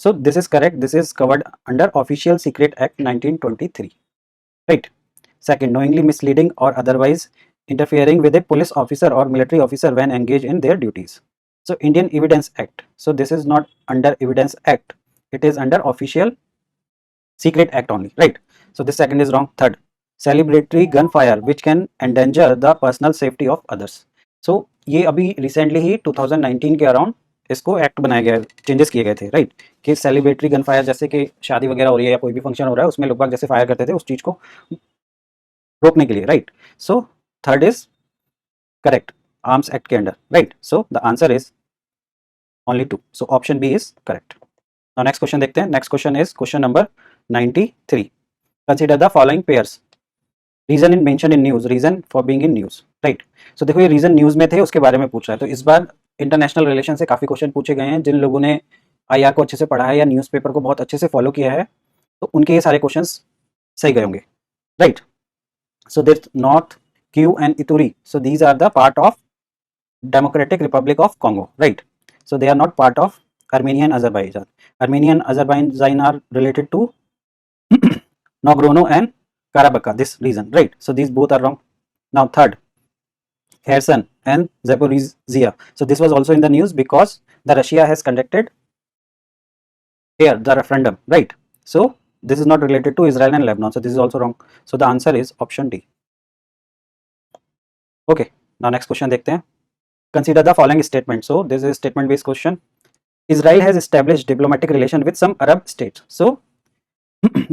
So this is correct. This is covered under Official Secret Act 1923, right? Second, knowingly misleading or otherwise interfering with a police officer or military officer when engaged in their duties. So Indian Evidence Act. So this is not under Evidence Act. It is under Official Secret Act only, right? So this second is wrong. Third, celebratory gunfire which can endanger the personal safety of others. So ये अभी recently ही 2019 के around इसको act बनाया गया, changes किए गए थे, right? कि सेलिब्रेटरी गन फायर, जैसे कि शादी वगैरह हो रही है या कोई भी फंक्शन हो रहा है उसमें लोग बाग जैसे फायर करते थे उस चीज को रोकने के लिए, right? So third is correct, arms act के under, right? So the answer is only 2. So option B is correct. Now next question देखते हैं. Next question is question number 93. Consider the following pairs. Region in mention in news, reason for being in news, right? So देखो ये reason news में थे उसके बारे में पूछ रहा है. तो इस बार इंटरनेशनल रिलेशन से काफी क्वेश्चन पूछे गए हैं. जिन लोगों ने आईआर को अच्छे से पढ़ा है या न्यूज़पेपर को बहुत अच्छे से फॉलो किया है तो उनके ये सारे क्वेश्चंस सही गए होंगे, right? So this North Kivu and Ituri, so these are the part of Democratic Republic of Congo, right? So they are not part of Armenian Azerbaijan. Armenian Azerbaijan are related to Nagorno and Karabakh, this region, right? So these both are wrong. Now third, Kherson and Zaporizhia. So this was also in the news because the Russia has conducted here the referendum, right? So this is not related to Israel and Lebanon. So this is also wrong. So the answer is option D. Okay. Now next question देखते हैं. Consider the following statement. So this is a statement based question. Israel has established diplomatic relation with some Arab states. So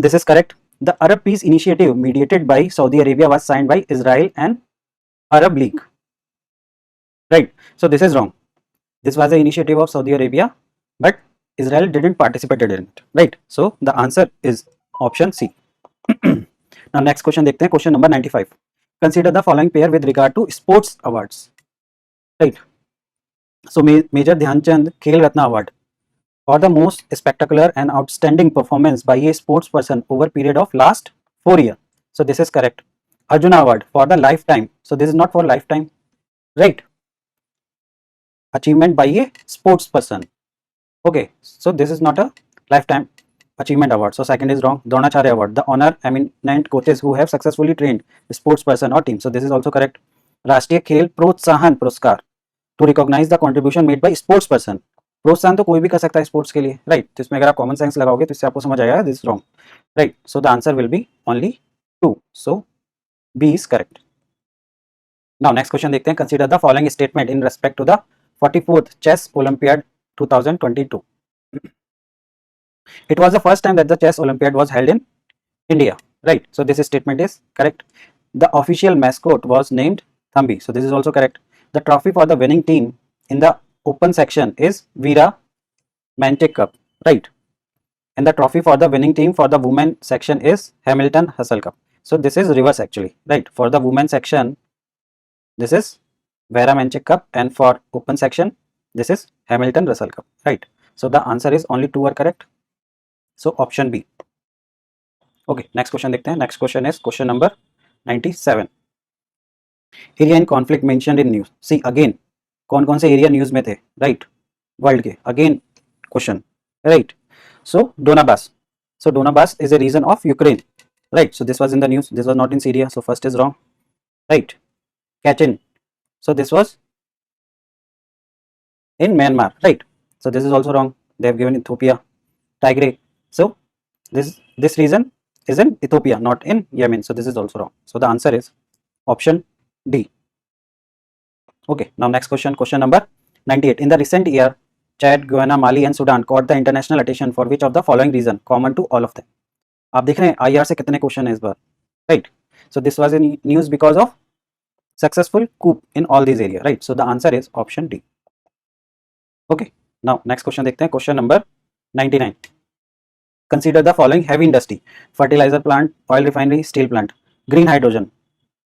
this is correct. The Arab Peace Initiative mediated by Saudi Arabia was signed by Israel and Arab League, right? So this is wrong. This was the initiative of Saudi Arabia, but Israel didn't participate in it, right? So the answer is option C. Now next question देखते हैं. Question number 95. Consider the following pair with regard to sports awards, right? So Major Dhyanchand Khel Ratna Award for the most spectacular and outstanding performance by a sports person over period of last 4 years. So this is correct. Arjuna Award for the lifetime. So this is not for lifetime, right? Achievement by a sports person. Okay, so this is not a lifetime achievement award. So second is wrong. Dronacharya Award, the honor eminent coaches who have successfully trained a sports person or team. So this is also correct. Rashtriya Khel Protsahan Puraskar to recognize the contribution made by sports person प्रोत्साहन तो कोई भी कर सकता है sports के लिए, right. तो इसमें अगर आप कॉमन सेंस लगाओगे तो इससे आपको समझ आएगा this wrong, right. So the answer will be only 2, so B is correct. Now next question देखते हैं। Consider the following statement in respect to the 44th chess olympiad 2022. It was the first time that the chess Olympiad was held in India, right? So this statement is correct. The official mascot was named Thambi, so this is also correct. The trophy for the winning team in the open section is Veera Manchik Cup, right? And the trophy for the winning team for the women section is Hamilton Hustle Cup. So this is reverse actually, right? For the women section, this is Veera Manchik Cup, and for open section, this is Hamilton Russell Cup, right? So the answer is only 2 are correct. So option B. Okay, next question देखते हैं. Next question is question number 97. Area in conflict mentioned in news. See again, कौन कौन से area news में थे, right, world के. Again question, right. So Donbas. So Donbass is a region of Ukraine, right? So this was in the news. This was not in Syria. So first is wrong, right? Kachin. So this was in Myanmar, right? So this is also wrong. They have given Ethiopia. Tigray. So this region is in Ethiopia, not in Yemen. So this is also wrong. So the answer is option D. Okay, now next question, question number 98. In the recent year, Chad, Guyana, Mali and Sudan caught the international attention for which of the following reason common to all of them? आप देख रहे हैं IR से कितने question है इस बार, right. So this was in news because of successful coup in all these area, right? So the answer is option D. Okay, now next question देखते हैं. Question number 99. Consider the following heavy industry: fertilizer plant, oil refinery, steel plant. Green hydrogen.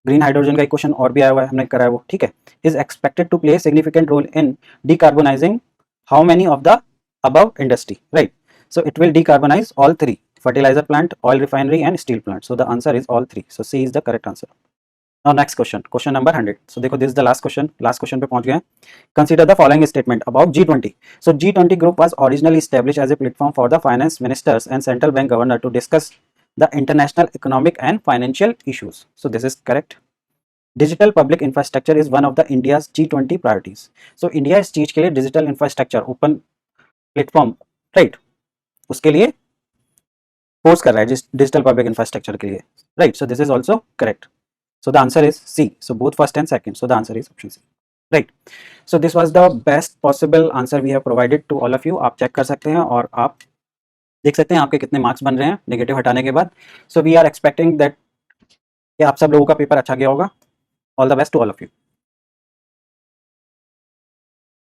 Green hydrogen का एक question और भी आया हुआ है, हमने कराया वो, ठीक है. Is expected to play significant role in decarbonizing how many of the above industry, right? So it will decarbonize all three: fertilizer plant, oil refinery and steel plant. So the answer is all three. So C is the correct answer. Now next question, question number 100. So देखो, this is the last question पे पहुंच गए हैं. Consider the following statement about G20. So G20 group was originally established as a platform for the finance ministers and central bank governor to discuss the international economic and financial issues. So this is correct. Digital public infrastructure is one of the India's G20 priorities. So India इस चीज के लिए digital infrastructure, open platform, right, उसके लिए force कर रहा है digital public infrastructure के लिए, right. So this is also correct. So the answer is C. So both first and second. So the answer is option C, right. So this was the best possible answer we have provided to all of you. आप check कर सकते हैं और आप देख सकते हैं आपके कितने मार्क्स बन रहे हैं नेगेटिव हटाने के बाद. So we are expecting that कि आप सब लोगों का पेपर अच्छा गया होगा. All the best to all of you.